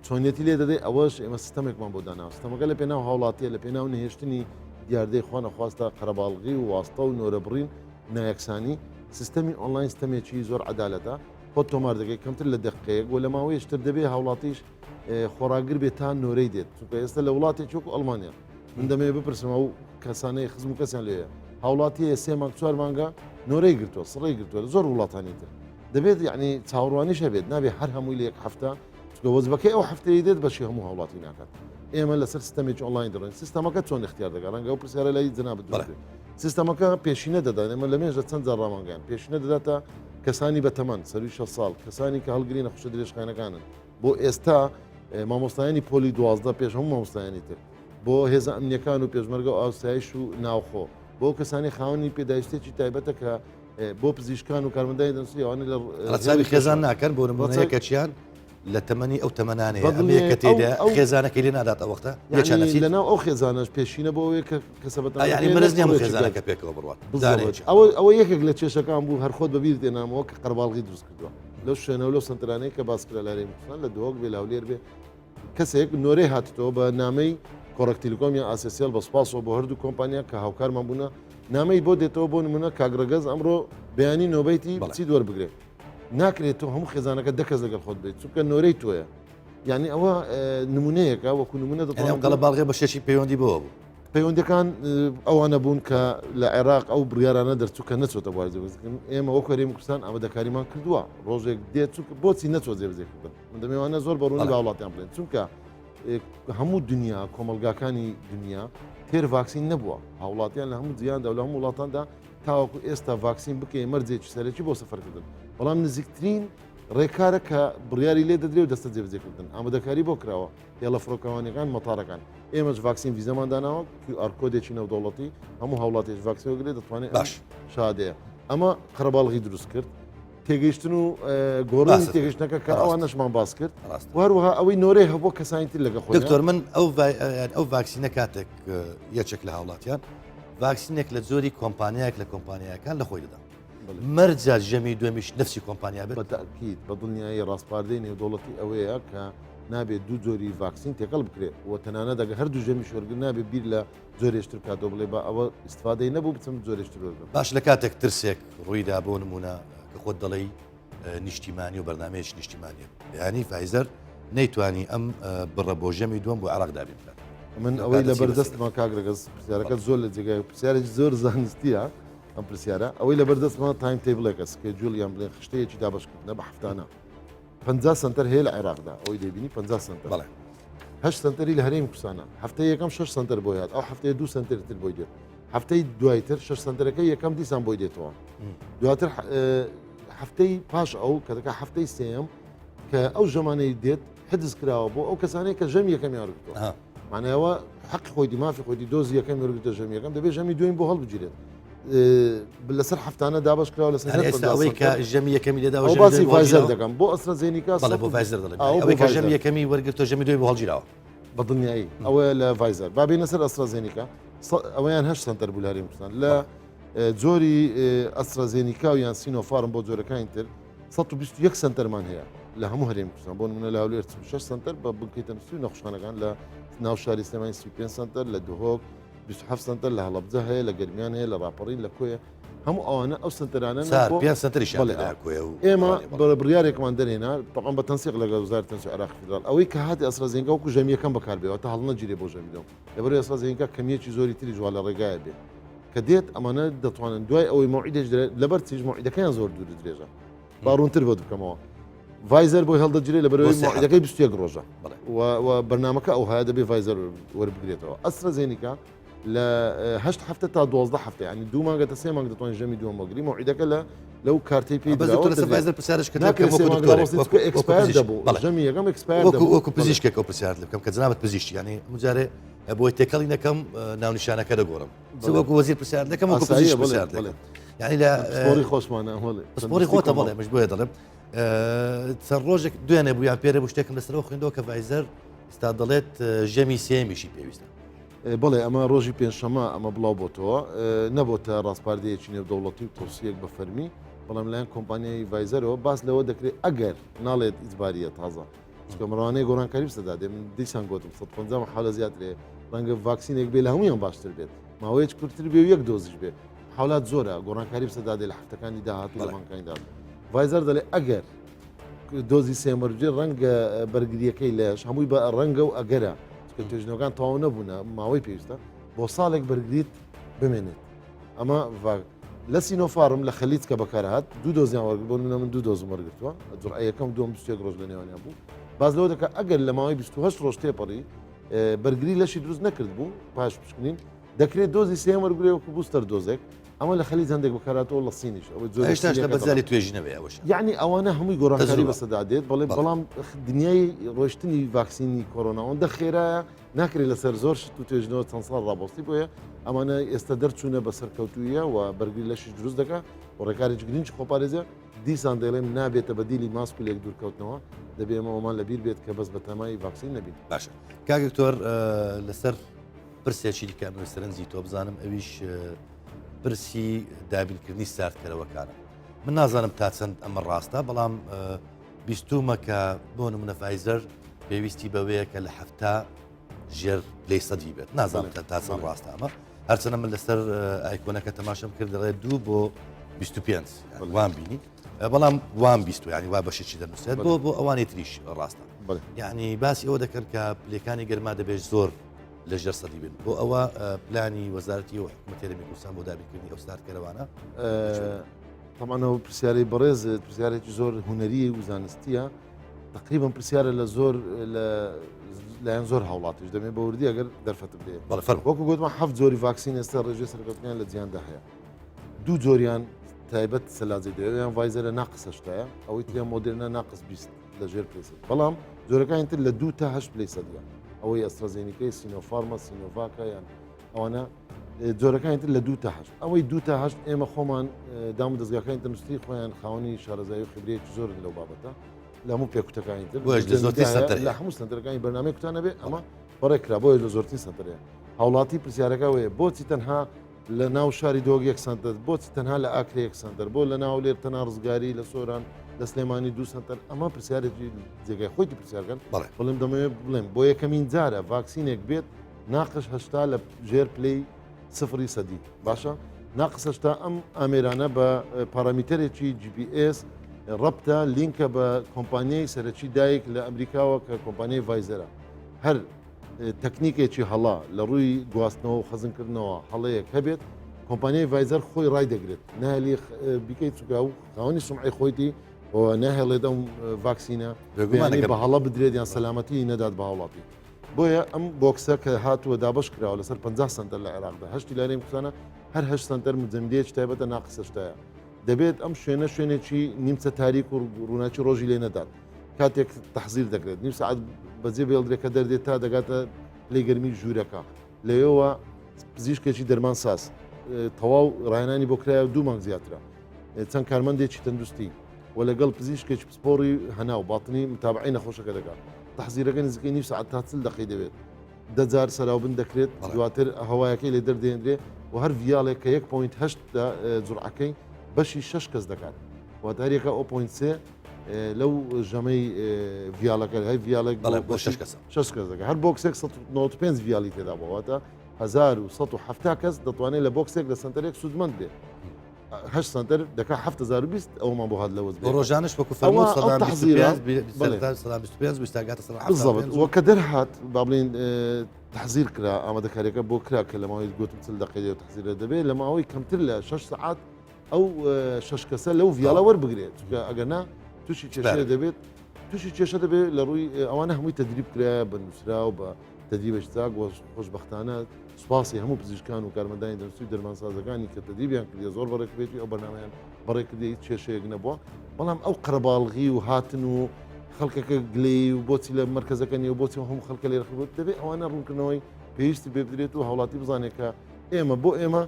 چۆنیەتی لێ دەدەی ئەوەش ئێمە سیستەمێکمان بۆ داناوە سیستەمەکە لە پێناو هاوڵاتیە لە پێناو نهێشتنی دیاردەی خوانە خواستە قەرەباڵغی و واستە و نۆرە بڕین نایەکسانی سیستەمی ئۆنلاین سیستەمێکی زۆر عەدالەتە خۆت تۆمار دەکەی کەمتر لە دقیقەیەک و لە ماوەیەشتر دەبێ هاوڵاتیش خۆراگر بێت تا نۆرەی دێت چونکە ئێستا لە وڵاتێک وەکو ئەڵمانیا من دەمێ بپرسم ئەو کەسانەی خزم و کەسیان لێیە هاوڵاتی 3 مانگ 4 مانگە نۆرەی گرتووە سڕی گرتووە زۆر وڵاتانی تر دەبێت یعنی چاوەڕوانیش هەبێت نابێت هەر هەمووی لە یەک هەفتە وەزبەکەی ئەو هەفتەی دێت بەشی هەموو هاوڵاتی ناکات ئێمە لەسەر سیستەمێکی ئۆنلاین دەڕێن سیستەمەکە چۆن اختیار دەگەڕ ڕەنگە ئەو پرسیارە لای جنابەت سیستەمەکە پێشینە دەدات ئێمە لە مێژە چەند جار ڕامانگەیان پێشینە دەداتە کەسانی بەتەمەن سەروی 6 ساڵ کەسانی کە هەڵگری نەخۆشە درێژخانەکانن بۆ ئێستا مامۆستایانی پۆلی 12 پێش هەموو مامۆستایانی تر بۆ هێزە ئەمنیەکان و پێشمەرگە و ئاسایش و ناوخۆ بۆ کەسانی خاوەنی پێداویستێکی تایبەتە کە بۆ پزیشکان و کارمەندای دەنووسی ئەوانە لە ڕەچاوی خێزان ناکەن بۆ نمونەیەکەچیان لە تەمەنی ئەو تەمەنانەیە کە تێدا خێزانەکەی لێ نادات ئەوەختە لەناو ئەو خێزانش پێشینە بۆ ئەوەیە کە کەسەبەت مەرز نیە خێزانەکە پێکەوە بڕوات ئەوە یەکێک لە کێشەکان بوو هەر خۆت بەبییر دێنامەوە کە قەرباڵغی دروست کردووە لەو شوێنەوە لەو سنترانەی کە باس کرا لارەی کوردستان لە دۆک بێ لاولێر بێ کەسێک نۆرەی هاتەوە بە نامەی کۆڕەکتیلکۆم یا ئاسسیال بە سپاسەوە بۆ هەردوو کۆمپانیا کە هاوکارمان بوونە نامەی بۆ دێتەوە بۆ نمونە کاگرەگەز ئەمڕۆ بەیانی نۆبەیتی بچی دووەربگرێت ناکرێت تۆ هەموو خێزانەکە دەکەس لەگەڵ خۆت بێت چونکە نۆرەی تۆیە یعنی ئەوە نمونەیەکە وەکو نمونە گەڵە باڵغێ بە شێکی پەیوەندی بۆ بوو پەیوەندەکان ئەوانە بوون کە لە عێراق ئەو بڕیارانە دەرچووکە نەچۆتە وارزەکردن ئێمە وەکو هەرێمی کوردستان ئامادەکاریمان کردووە ڕۆژێک دێت بۆچی نەچۆ جێبەجێکردن من دەمێوانە زۆر بەڕوونی باوڵاتیان بڵێن چونکە هەموو دنیا کۆمەلگاکانی دنیا تێر ڤاکسین نەبووە هاوڵاتیان لە هەموو جیاندا و لە هەموو وڵاتاندا تاوەکو ئێستا ڤاکسین بکەین مەرجێکی سەرەکی بۆ سەفەرکردن بەڵام نزیکترین ڕێکارە کە بڕیاری لێ دەدرێت و دەستە جێبەجێکردن ئامادەکاری بۆ کراوە هێڵە فڕۆکەوانەکان مەتارەکان ئێمەش ڤاکسین ڤیزەمانداناوە QR کۆدێکی نێودەوڵەتی هەموو هاوڵاتێک ڤاکسین وەگرێت دەتوانێت باش شادەیە ئەمە قەرەباڵغی دروست کرد تێگەیشتن و گۆڕانی باسە. تێگەشتەکە کە ئەوان نەشمان باس کرد ڕاستە. وهروەها ئەوەی نۆرەی هەبوو کەسانیتر لەگە خۆی دکتۆر من ئەو ڤاکسینە کاتێک یەکێک لە هاوڵاتیان ڤاکسینێک لە زۆری کۆمپانیایەک لە کۆمپانیەکان لە خۆی دەدا مەرجا ژەمی دوێمیش نفسی کۆمپانیا بێت بەتاکیید بە دڵنیایی ڕاستپاردەی نێودوڵەتی ئەوەیە کە نابێت دوو جۆری ڤاکسین تێکەڵ بکرێت و تەنانە دەگە هەردوو ژەمی شوەرگن نابێت بیر لە زۆرێشتر کاتۆ بڵێ بە ئەوە استفادەی نەبوو بچم زۆرێشتر وەرگن باش لە کاتێک ترسێک ڕوویدا بۆ نمونە کە خۆت دەڵی نیشتیمانی و بەرنمەیەش نیشتیمانیە ینی فایزەر نەیتوانی ئەم بڕە بۆ ژەمی دووەم بۆ عراق دابین بکات من ئەوەی لە بەردەستما کاگرەگەز پرسیارەکە زۆر لە جێگای پرسیارێک زۆر زانستیە ئەم پرسیارە ئەوەی لە بەردەستمان تایم تیبلێکە سکێجوولیان بڵێن خشتەیەکی دابشکردنە بە هەفتانە 50 سنتەر هەیە لە عێراقدا ئەوەی دەبینی 50 سنتەر بەڵێ 8 سنتەری لە هەرێمی کوردستانە هەفتەی یەکەم 6 سنتەر بۆ هات ئەو هەفتەیە 2 سنتەرتر بۆی دێت هەفتەی دوایتر 6 سنتەرەکەی یەکەم دیسان بۆی دێتەوە دواتر هەفتەی پاش ئەو کە دەکە هەفتەی سێم کە ئەو ژەمانەی دێت حدز کراوە بۆ ئەو کەسانەی کە ژەمی یەکەمی وەرگتەوە معناەوە حەقی خۆی مافی خۆی دۆزی یەکەمی وەرگتە ژەمی یەکەم دەبێت ژەمی دوێن بۆ هەڵبگیرێت لەسەر هەفتانە دابش کراوە لەسەر ئێستا ئەوەی کە ژەمی یەکەمی لێدا باسی فایزەر دەکەم بۆ ئەسرە زێنیکا بۆ فایزەر دەڵێ ئەوەی کە ژەمی یەکەمی وەرگتۆ ژەمی دوێ بۆ هەڵگیراوە بە دڵنیایی ئەوە لە فایزەر بابینە سەر ئەسرە زێنیکا ئەوەیان هەشت سنتەر بوو لە هەرێمی کوردستان لە جۆری ئەسرە زێنیکا و یان سینۆفارم بۆ جۆرەکانی تر 121 سنتەرمان هەیە لە هەموو هەرێمی کوردستان بۆ نمونە لە هەولێر 6 سنتەر بە بنکەیتە نووسی و نەخۆشخانەکان لە ناو شاری سلێمانی 35 سنتەر لە دهۆک 27 سنتەر لە هەڵەبجە هەیە لە گەرمیان هەیە لە ڕاپەڕین لە کۆیە هەموو ئەوانە ئەو سنتەرانە ئێمە بڕیارێکمان دەرێنا تەقام بە تەنسیق لەگە وزارەتی تەنسیق عێراق فیدرال ئەوەی کە هاتی ئەسرە زێنگا وەکو ژەمیەکەم بەکاربێەوە تا هەڵنەگیرێ بۆ ژەمیدەوە لەبەر ئەسرە زێنگا کەمیەکی زۆری تری جوال لە ڕێگایە بێت کە دێت ئەمانە دەتوانن دوای ئەوەی مەوعیدێک لەبەر چیش مەوعیدەکەیان زۆر دوور درێژە باڕوونتر بۆ بکەمەوە ڤایزەر بۆی هەڵدەگیرێت لەبەرەوەی مەوعیدەکەی 21 ڕۆژە و بەرنامەکە ئەو هەیە دەبێت ڤایزەر وەربگرێتەوە ئەسرە زێنیکا لە هەشت هەفتە تا 12 هەفتە ینی دوو مانگە تا سێ مانگ دەتوانین ژەمی دووەم وەگری مەوعیدەکە لەو کارتەی پێی ژەمی یەکەم وەکو پزیشکێک ئەو پرسیار بکەم کە جنابەت پزیشتی ینی مجارێ بۆی تێکەڵی نەکەم ناونیشانەکە دەگۆڕم وەکو وەزیر پرسیار دەکەم وەکو پزیشک پرسیار دەکەم ینی لە سپۆری خۆشمانە سپۆری خۆتە بڵێ مش بۆیە دەڵێم چەند ڕۆژێک دوێنێ بوو یان پێرە بوو شتێکم لەسەرەوە خوێندەوە کە ڤایزەر ئستا دەڵێت ژەمی سێمیشی پێویستە بڵێ ئەمە ڕۆژی پێنجشەمە ئەمە بڵاو بۆتەوە نەبووتە ڕاستپاردەیەکی نێودەوڵەتی و تۆسیەک بە فەرمی بەڵام لایەن کۆمپانیای ڤایزەرەوە باس لەوە دەکرێت ئەگەر ناڵێت ئیجباریە تازە چکەمەڕوانەیە گۆڕانکاری بسەدادێ من دیسان گوتم 150 حاڵە زیاترێ ڕەنگە ڤاکسینێک بێ لە هەمویان باشتر بێت ماوەیەک کورتتر بێ و یەک دۆزیش بێت حاڵات زۆرە گۆڕانکاری بسەدادێ لە هەفتەکانی داهات لە مانکانیدا ڤایزەر دەڵێ ئەگەر دۆزی سێمەرجێ ڕەنگە بەرگریەکەی لەش هەمووی بە ڕەنگە و ئەگەرە کە توێژنەکان تەواو نەبوونە ماوەی پێویستە بۆ ساڵێک بەرگریت بمێنێت ئەمە لە سینۆفارم لە خەلیت کە بەکارهات دوو دۆزیان وەرگ بۆ منە من دوو دۆزم وەرگتووە جوڕعی یەکەم دوم 21 ڕۆژ لە نێوانیان بوو باز لەوە دەکە ئەگەر لە ماوەی 28 ڕۆژ تێپەڕی بەرگری لەشی دروست نەکرد بوو پاش بشکنین دەکرێت دۆزی سێم وەرگێ وەکو بوستەر دۆزێک ئەمە لە خەلیت هەندێک بەکاراتەوە لە سینیش هێشتاش لە بەزاری توێژینەوەی ئەوەش یعنی ئەوانە هەمووی گۆڕانکاری بەسەدادێت بەڵام دنیای ڕۆشتنی ڤاکسینی کۆرۆنا ئەوەندە خێرایە ناکرێت لەسەر زۆر شت و توێژنەوە چەند ساڵ ڕابۆستی بۆیە ئەمانە ئێستا دەرچوونە بە سەرکەوتویە و بەرگری لەشی دروست دەکە و ڕێکارێک گرنج خۆپارێزە دیسان دەڵێم نابێتە بەدیلی ماسک و لێک دوورکەوتنەوە دەبێمەوەمان لەبیر بێت کە بەس بە تەمای ڤاکسین نەبێت باشە کاگکتۆر لەسەر پرسێکی دیکە سەرنجی تۆ بزانم ئەویش پرسی دابینکردنی ساردکەرەوەکانە من نازانم تا چەند ئەمە ڕاستە بەڵام بیستومە کە بۆ نمونە ڤایزەر پێویستی بەوەیە کە لە هەفتە ژێر لێی سەدی بێت نازانم تا چەند ڕاستە ئەمە هەرچەنە من لەسەر ئایکۆنەکە تەماشەم کرد دەڵێت 2 بۆ 25 وان بینی بەڵام وان 20 ینی وا بەشێکی دەنووسێت بۆ ئەوانی تریش ڕاستە یعنی باسی ئەوە دەکەن کە پلەکانی گەرما دەبێت زۆر لە ژێر سەدی بن بۆ ئەوە پلانی وەزارەتی و حکوومەتی هەرێمی کوردستان بۆ دابینکردنی ئەو ساردکەرەوانە تەمانەوە پرسیارەی بەڕێز پرسیارێکی زۆر هوەری و زانستیە تقریبا پرسیارە لە زۆر لایەن زۆر هاوڵاتیش دەمێ بە وردی ئەگەر دەرفەت بدێ وەکو گوتمان هەفت جۆری ڤاکسین ئێستا ڕێژەی سەرکەوتنیان لە جیهاندا هەیە دوو جۆریان تایبەت سەلاجی دەوێت ڤایزەرە ناقص هەشتایە ئەوەی تریان مۆدرنە ناقص 20 لە ژێر پێسە بەڵام جۆرەکانی تر لە 2 تا 8 پلەی سەدیان ئەوەی ئەسترازێنیکەی سینۆفارمە سینۆڤاکە یان ئەوانە جۆرەکانی تر لە 2 تا 8 ئەوەی 2 تا 8 ئێمە خۆمان دام و دەستگاکانی تەندروستی خۆیان خاوەنی شارەزایی و خبرەیەکی زۆر لەو بابەتە لە هەموو پێکوتەکانی تر بۆیش لە زۆرترین سەنتەرەیە. لە هەموو سنتەرەکانی بەرنامەی کوتانە بێ ئەمە بەڕێکرا بۆیە لە زۆرترین سنتەرەیە هاوڵاتی پرسیارەکە وەیە بۆچی تەنها لە ناو شاری دۆگ یەک سنتەر بۆچی تەنها لە ئاکرێ یەک سنتەر بۆ لە ناو لێر تەنها ڕزگاری لە سۆران لە سلێمانی 2 سنتەر ئەمە پرسیارێکی جێگای خۆیتی پرسیارکەن بەڵێ. بڵێم دەمەوێت بڵێم بۆ یەکەمین جارە ڤاکسینێک بێت ناقش هەشتا لە ژێر پلەی سفری سەدی باشە ناقص هەشتا ئەم ئامێرانە بە پارەمیتەرێکی GPS ڕەبتە لینکە بە کۆمپانیای سەرەکی دایک لە ئەمریکاوە کە کۆمپانیای ڤایزەرە هەر تەکنیکێکی هەڵا لە ڕووی گواستنەوە و خەزمکردنەوە هەڵەیەک هەبێت کۆمپانیای ڤایزەر خۆی ڕای دەگرێت نالی بیکەیت چووکە و خاوەنی سمعی خۆیتی ناهێڵێت ئەم ڤاکسینە بە هەڵە بدرێت یان سەلامەتی نەدات بە هاوڵاتی بۆیە ئەم بۆکسە کە هاتووە دابش کراوە لەسەر 50 سنتەر لە عێراقدا هەشتی لارەی کوتانە هەر 8 سنتەر مجەمدەیەکی تایبەتە ناقسەشتایە دەبێت ئەم شوێنە شوێنێکی نیمچە تاریک و ڕووناکی ڕۆژی لێ نەدات کاتێک تەحزیر دەکرێت نیم سعات بەجێ بێڵدرێکە دەردێت تا دەگاتە لی گەرمی ژوورەکە لەوێەوە پزیشکێکی دەرمان ساس تەواو ڕایانانی بۆ کرایە 2 مانگ زیاترە چەند کارمەندێکی تەندروستی و لەگەڵ پزیشکێکی پسپۆڕی هەنا و باتنی متابعی نەخۆشەکە دەکات تەحزیرەکە نزیکەی نیم سعات تا 40 دقەی دەبێت 10 جار سەراوبن دەکرێت دواتر هەوایەکەی لێ دەردێنرێ و هەر ڤیاڵێک کە 1.8 جورعەکەی بەشی 6 کەس دەکات واتاریەکە 0.3 لەو ژەمەی ڤیاڵەکە هەی ڤیاڵێک 6 کەس 6 کەس دەکات هەر بۆکسێک 95 ڤیاڵی تێدا بواتە 1170 کەس دەتوانێت لە بۆکسێک لە سنتەرێک سوودمەند بێت 8 سنتەر دەکات 720 ئەومان بۆ هات لەوەز ڕۆژانش وەکو بالضبط وەکە دەرهات با بڵێن تحزیر کرا ئامادەکاریەکە بۆ کرا کە لە ماوەی گوتم چل دقەیە تحزیرە دەبێت لە ماوەی کەمتر لە 6 ساعات ئەو 6 کەسە لەو ڤیاڵە وەربگرێت ئەگەرنا تووشی کێشە دەبێت تووشی کێشە دەبێت لە ڕووی ئەوانە هەمووی تەدریب کرا بە نووسرا و بە تەدریبش چاک خۆشبەختانە سوپاسی هەموو پزیشکان و کارمەندانی دەرسوی دەرمانسازەکانی کە تەدریبیان کردی زۆر بەڕێکبێتی ئەو بەرنمەیان بەڕێکردی کێشەیەک نەبووە بەڵام ئەو قەرەباڵغی و هاتن و خەڵکەکە گلەی و بۆچی لە مرکزەکەنی و بۆچی هەموو خەڵکە لێ ڕخبوت دەبێت ئەوانە ڕوونکردنەوەی پێویستی پێ بدرێت و هاوڵاتی بزانێت کە ئێمە بۆ ئێمە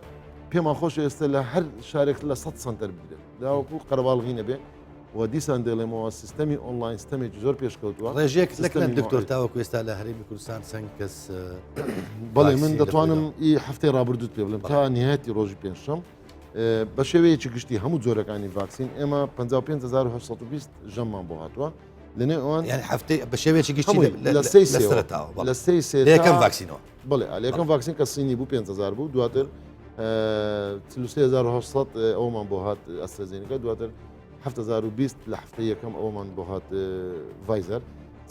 پێمان خۆش ئێستا لە هەر شارێک لە 100 سنتەر بدرێت داوەکو قەرەباڵغی نەبێ و دیسان دەڵێمەوە سیستەمی ئۆنلاین سیستەمێکی زۆر پێشکەوتووە ڕێژێک لەکەن دکتۆر تاوەکو ئێستا لە هەرێمی کوردستان چەند کەس بەڵێ من دەتوانم ئی هەفتەی ڕابردوت پێ بڵم تا نهایەتی ڕۆژی پێنجشەم بە شێوەیەکی گشتی هەموو جۆرەکانی ڤاکسین ئێمە 55820 ژەممان بۆ هاتووە لەنێ ئەوان هەفتەی بە شێوەیەکی گشتی لە سێ یەکەم ڤاکسینەوە بڵێ یەکەم ڤاکسین کە سینی بوو 5000 بوو دواتر 33800 ئەومان بۆ هات ئەسترازێنەکە دواتر 7020 لە هەفتەی یەکەم ئەومان بۆ هات ڤایزەر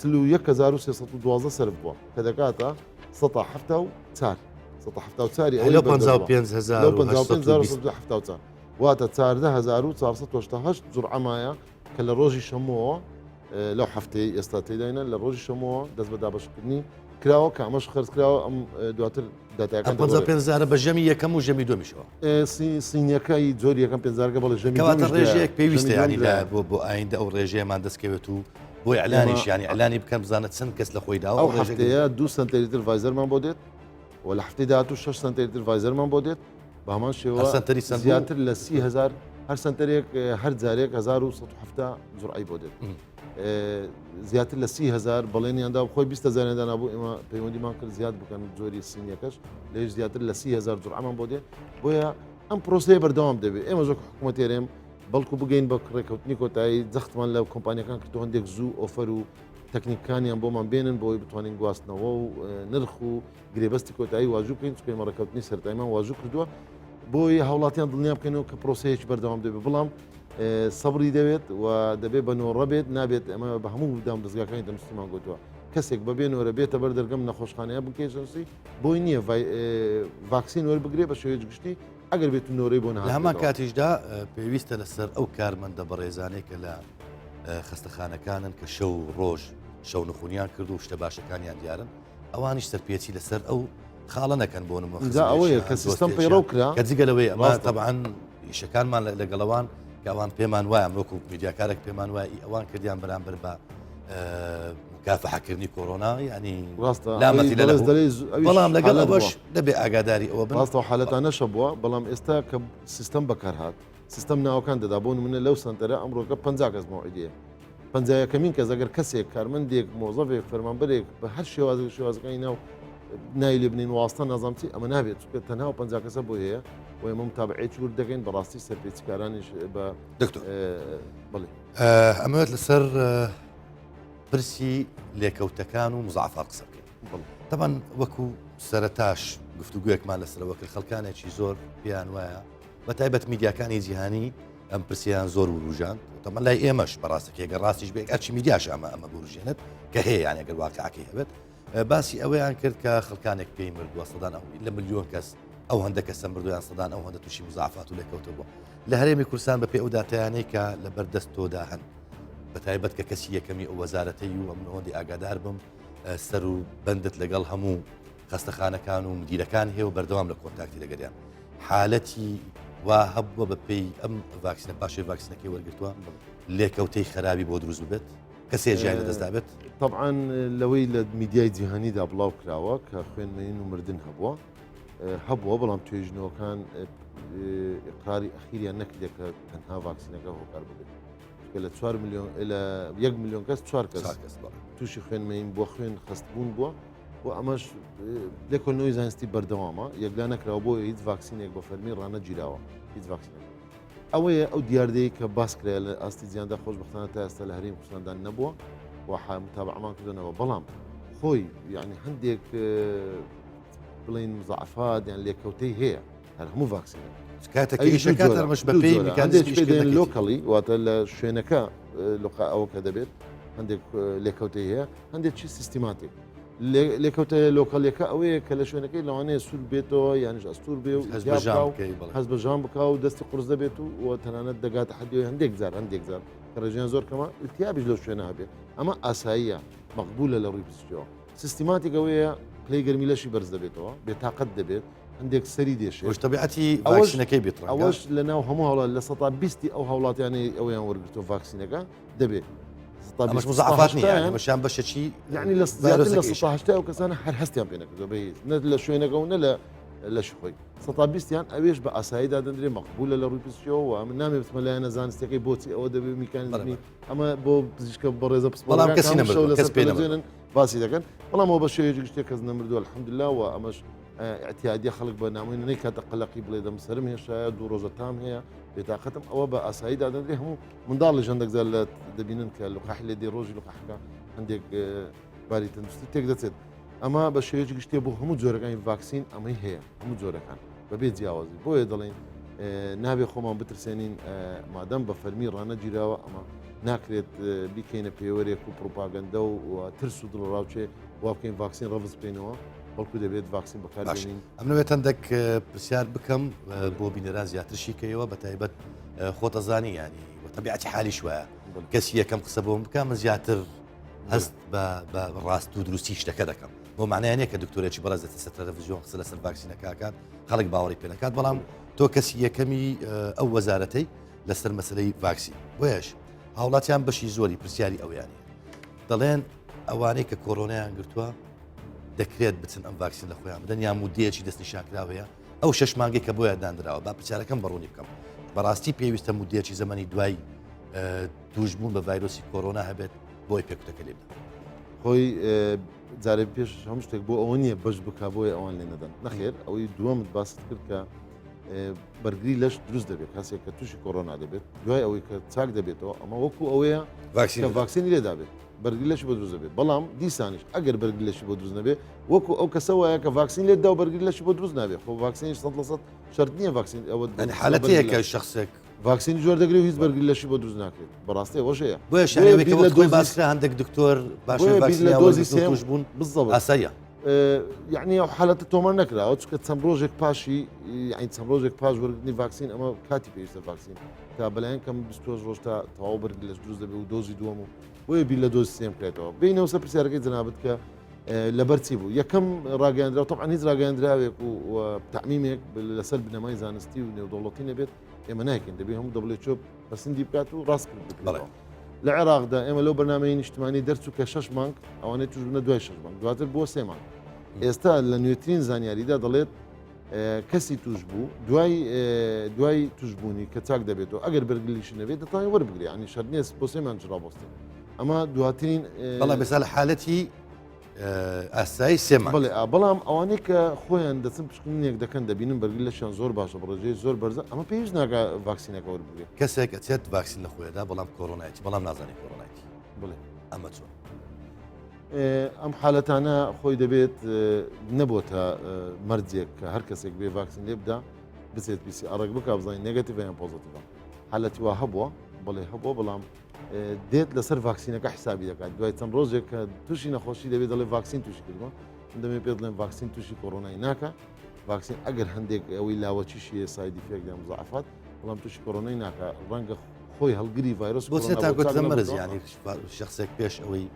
1312 سرف بووە کە دەکاتە 1970 واتە 14478 جورعەمایە کە لە ڕۆژی شەمەوە لەو هەفتەی ئێستا تێداینە لە ڕۆژی شەمەوە دەست بە دابشکردنی کراوە کە ئەمەش خرج کراوە ئەم دواتر داتایەکان 5 بە ژەمی یەکەم و ژەمی دومیشەوە سینیەکەی جۆر یەکەم 5 بەڵێ ژەمی ڕێژەیەک پێویستە ینی بۆ ئایندە ئەو ڕێژەیەمان دەستکەوێت و بۆی ئەلانیش ینی ئەلانی بکەم بزانێت چەند کەس لە خۆی داوە ئەو هەفتەیە 2 سنتەریتر ڤایزەرمان بۆ دێت و لە هەفتەی داهاتوو 6 سنتەریتر ڤایزەرمان بۆ دێت بە هەمان شێوە سنتەری زیاتر لە 30000 هەر سنتەرێک هەر جارێک 1970 جورعی بۆ دێت زیاتر لە 30000 بەڵێنیاندا خۆی 20000 نابوو ئێمە پەیوەندیمان کرد زیاد بکەن جۆری سینیەکەش لێش زیاتر لە 30000 جورعەمان بۆ دێت بۆیە ئەم پرۆسەیە بەردەوام دەبێت ئێمە زۆر حکوومەتێرێم بەڵکو بگەین بە ڕێکەوتنی کۆتایی جەختمان لە کۆمپانیەکان کردو هەندێک زوو ئۆفەر و تەکنیکانیان بۆمان بێنن بۆی بتوانین گواستنەوە و نرخ و گرێبەستی کۆتایی واژوو بکەین چکەی ڕێکەوتنی سەرتایمان واژوو کردووە بۆی هاوڵاتیان دڵنیا بکەنەوە کە پرۆسەیەکی بەردەوام دەبێت بەڵام سەبری دەوێت و دەبێت بە نۆڕە بێت نابێت ئەمە بە هەموو دام دەستگاکانی دەمستیمان گوتووە کەسێک بەبێنەوە بێتە بەردەرگەم نەخۆشخانەیە بکەیشنسی بۆی نییە ڤاکسین وەربگرێ بە شێوەیە گشتی ئەگەر بێت و نۆرەی بۆ لە هەمان کاتیشدا پێویستە لەسەر ئەو کارمەندە بەڕێزانەی کە لە خستەخانەکانن کە شەو ڕۆژ شەو نخونیان کرد و شتە باشەکانیان دیارن ئەوانیش سەرپێچی لەسەر ئەو خاڵە نەکەن بۆ ئەوەیە کە سیستەم پەیڕەو کرا کە جگەلەوەی ئەمە تەبعاً ئیشەکانمان لەگەڵەوان کەوان پێمان وایە وەکو میدیاکارێک پێمان وایە ئەوان کردیان بەرامبەر بە مکافحەکردنی کۆڕۆنا ینی ڕاستە لامەتی لە بەڵام لەگەڵ ئەوەش دەبێ ئاگاداری ئەوە بن ڕاستە و حالەتانەشە بووە بەڵام ئێستا کە سیستەم بەکارهات سیستەم ناوەکان دەدا بۆ منە لەو سنتەرە ئەمڕۆکە 50 کەس مەوعیدەیە 50یەکەمین کەس ئەگەر کەسێک کارمەندێک مۆزەفێک فەرمانبەرێک بە هەر شێوازەکانی ناو نای لێ بنین واستە نەزانتی ئەمە نابێت چکە تەنها و 50 کەسە بۆ هەیە و ئێمە متابعەتی ور دەکەین بەڕاستی سەرپێچکارانیش بە دکتۆر بڵێ ئەمەوێت لەسەر پرسی لێکەوتەکان و مزعفات قسە بکەین طبعا وەکو سەرەتاش گفتوگویەکمان لەسەرەوە کرد خەڵکانێکی زۆر پیان وایە بە تایبەت میدیاکانی جیهانی ئەم پرسیان زۆر وروژان تەمە لای ئێمەش بەڕاستەکە گە ڕاستیش بێک ئەچی میدیاش ئەمە بروژێنێت کە هەیە یان ئەگەر واقعەکەی هەبێت باسی ئەوەیان کرد کە خەڵکانێک پێی مردووە سەدان لە ملیۆن کەس ئەو هەندە کەسە مردویان سەدان ئەو هەندە تووشی مزعفات و لێکەوتە بووە لە هەرێمی کورسان بە پێ ئەو داتیانەی کە لە بەردەست تۆدا هەن بە تایبەت کە کەسی یەکەمی ئەو وەزارەتەی و ئەم ئەوەندی ئاگادار بم سەر و بندت لەگەڵ هەموو خەستەخانەکان و مدیرەکان هەیە و بەردەوام لە کۆنتاکتی لەگەریان حالەتی وا هەبووە بە پێی ئەم ڤاکسینە پاشێ ڤاکسینەکەی وەرگرتووە لێکەوتەی خراپی بۆ دروست ببێت کەسێ ژیان لەدەستدا بێت طبعاً لەوەی لە میدیای جیهانیدا بڵاو کراوە کە خوێنمەین و مردن هەبووە بەڵام توێژنەوەکان ئقراری ئەخیریان نەکردێت کە تەنها ڤاکسینەکە هۆکار ببێت لە 4 میلیۆن لە 1 میلیۆن کەس 4 کەس تووشی خوێنمەین بۆ خوێن خستبوون بووە و ئەمەش لێکۆڵنەوەی زانستی بەردەوامە یەکلا نەکراوە بۆ هیچ ڤاکسینێک بە فەرمی ڕانەگیراوە هیچ ڤاکسینێک ئەوەیە ئەو دیاردەیە کە باس کرا لە ئاستی زیاندا خۆشبەختانە تا ئێستا لە هەرێمی کوردستان نەبووە و متابعەمان کردنەوە بەڵام خۆی یعنی هەندێک بڵین مزعفات یان لێکەوتەی هەیە هەر هەموو ڤاکسینێک کاتێکش بە پێی میکانیزم لۆکەڵی واتە لە شوێنەکە لۆقا ئەوە کە دەبێت هەندێک لێکەوتەی هەیە هەندێکی سیستیماتیک لێکەوتە لۆکەڵیەکە ئەوەیە کە لە شوێنەکەی لەوانەیە سوور بێتەوە یانش ئەستور بێ و هەز بەژان بک و دەستی قرس دەبێت و تەنانەت دەگاتە حدیۆی هەندێک زار کە ڕێژیان زۆر کەمە ئتیابیش لەو شوێنە هەبێت ئەمە ئاساییە مەقبولە لە ڕووی پزیشکیەوە سیستیماتیک ئەوەیە پلەی گەرمی لەشی بەرز دەبێتەوە بێتاقەت دەبێت هەندێک سەری دێشێت تەبیعەتی ڤاکسینەکەی بێت ئەوەش لە ناو هەموو هەوڵات لە 120 ئەو هەوڵاتیانی ئەویان وەرگرتۆ ڤاکسینەکە دەبێت مزعفات نیە مەشان بەشەچی یعنی لە 180 ئەو کەسانە هەر هەستیان پێ نەکردو بە هیچ نە لە شوێنەکە و نە لە شخۆی 120یان ئەوێش بە ئاساییدا دەندرێ مەقبولە لە ڕووی پزیشکیەوە و من نامێت بتمەلایەنە زانستیەکەی بۆچی ئەوە دەبێت میکانیزمی ئەمە بۆ پزیشکە بە ڕێزە بەڵام کەسی نەمردووە کەس پێ نەمردووە باسی دەکەن بەڵام ئەوە بە شێوەیەکی شتێک کەس نەمردووە الحەمدوللا و ئەمەش اعتیادیە خەڵک بە نامۆنی کاتە قەلەقی بڵێ دەم سرم هێشایە دوو ڕۆژە تام هەیە بێتاقەتم ئەوە بە ئاساییدا دەندرێ هەموو منداڵی ژەندەگزار لە دەبینن کە لوقاحی لێ دێ ڕۆژی لوقاحەکە هەندێک باری تەندروستی تێک دەچێت ئەمە بە شێوەیەکی گشتێ بۆ هەموو جۆرەکانی ڤاکسین ئەمەی هەیە هەموو جۆرەکان بەبێ جیاوازی بۆیە دەڵێن نابێ خۆمان بترسێنین مادەم بە فەرمی ڕانەگیراوە ئەمە ناکرێت بیکەینە پێوەرێک و پروپاگەندە و ترس و دڵڕاوچێ وا بکەین ڤاکسین ڕەڤز بکەینەوە بەڵکو دەبێت ڤاکسین بەکاربێنین ئەمەوێت هەندێک پرسیار بکەم بۆ بینەران زیاتر شیکەوە بە تایبەت خۆتەزانی ینی بە تەبیعەتی حالیش وایە کەسی یەکەم قسە بۆم بکەم من زیاتر هەست بە ڕاست و دروستی شتەکە دەکەم بۆ معنیانەیە کە دکتۆرێکی بەڕێز دەچێتە تەلەڤیزیۆن قسە لەسەر ڤاکسینەکەکات خەڵک باوەڕی پێ نەکات بەڵام تۆ کەسی یەکەمی ئەو وەزارەتەی لەسەر مەسلەی ڤاکسین بۆیش هاوڵاتیان بەشی زۆری پرسیاری ئەویانی دەڵێن ئەوانەی کە کۆڕۆنایان گرتووە دەکرێت بچن ئەم ڤاکسین لە خۆیان بدەن یا مودەیەکی دەستنیشانکراوەیە ئەو 6 مانگی کە بۆیان دانراوە با پرسیارەکەم بەڕوونی بکەم بەڕاستی پێویستە مودەیەکی زەمانی دوای توشبوون بە ڤایرۆسی کۆڕۆنا هەبێت بۆی پێکوتەکە لێ بدەن خۆی جارێ پێش هەموو شتێک بۆ ئەوە نییە بەش بک بۆی ئەوان لێ نەدەن نەخێر ئەوەی دووەمت باست کرد کە بەرگری لەش دروست دەبێت کەسێک کە تووشی کۆڕۆنا دەبێت دوای ئەوەی کە چاک دەبێتەوە ئەمە وەکو ئەوەیە ڤاکسینی لێدابێت بەرگری لەشی بۆ دروست دەبێت بەڵام دیسانیش ئەگەر بەرگری لەشی بۆ دروست نەبێت وەکو ئەو کەسە وایە کە ڤاکسین لێدا و بەرگری لەشی بۆ دروست نابێت خۆ ڤاکسینی 100% شەرت نییە ڤاکسین ئەوە حالەتەیە کە شخصێک ڤاکسینی جۆر دەگرێت هیچ بەرگری لەشی بۆ دروست ناکرێت بەڕاستی ئەوەشەیە بۆیە شێوەیەکی باسکرا هەندێک دکتۆر لە دۆزی سێم بوون بالضبط ئاساییە یعنی ئەو حالەتە تۆمار نەکراوە چکە چەند ڕۆژێک پاشی یعنی چەند ڕۆژێک پاش وەرگرتنی ڤاکسین ئەمە کاتی پێویستە ڤاکسین تا بەلایەن کەم 20 ڕۆژ تا تەواو بەرگری لەش دروست دەبێت و دۆزی دووەم و بۆیە بیر لە دۆزی سێم کرێتەوە بینەوە سەر پرسیارەکەی جەنابەت کە لەبەرچی بوو یەکەم ڕاگەاندراوە طبعاً هیچ ڕاگەاندراوێک و تەعمیمێک لەسەر بنەمای زانستی و نێودەوڵەتی نەبێت ئێمە ناکەین دەبێت هەموو WHO پەسەندی بکات و ڕاست بکات لە عێراقدا ئێمە لەو بەنامەی نیشتمانی دەرچوو کە 6 مانگ ئەوانەی توش بنە دوای 6 مانگ دواتر بۆ 3 مانگ ئێستا لە نوێترین زانیاریدا دەڵێت کەسی توش بوو دوای توشبوونی کە چاک دەبێتەوە ئەگەر بەرگلیش نەبێت دەتوانێت وەربگری ینی شەرنێس بۆ 3 مانگ ڕابۆستێ ئەمە دواترین بەڵام بەسا لە حالەتی ئاسایی سێمان بەڵام ئەوانەی کە خۆیان دەچن پشکنێک دەکەن دەبینن بەرگی لەشان زۆر باشە بڕژێ زۆر بەرزە ئەمە پێویست ناکە ڤاکسینەکە وەربگرێت کەسێک ئەچێت ڤاکسین لە خۆیدا بەڵام کۆڕۆنایەتی بەڵام نازانی کۆڕۆنایەتی بڵێ ئەمە چۆن ئەم حالەتانە خۆی دەبێت نەبووە مەرجێک کە هەر کەسێک بێ ڤاکسین لێ بدا بچێت پیسی ئەڕێک بک بزانین نێگەتیڤیان پۆزتیڤە حالەتی وا هەبووە بڵێ هەبووە بەڵام دێت لەسەر ڤاکسینەکە حسابی دەکات دوای چەند ڕۆژێک کە تووشی نەخۆشی دەبێت دەڵێ ڤاکسین تووشی کردوە دەمێ پێ بڵێن ڤاکسین تووشی کۆڕۆنای ناکە ڤاکسین ئەگەر هەندێک ئەوەی لاوەچیشیە سایدیفێک دەم زعفات بەڵام تووشی کۆڕۆنای ناکە ڕەنگە خۆی هەڵگری ڤایرۆس بۆ چێت تاگوتە مەرز ینی شخصێک پێش ئەوەی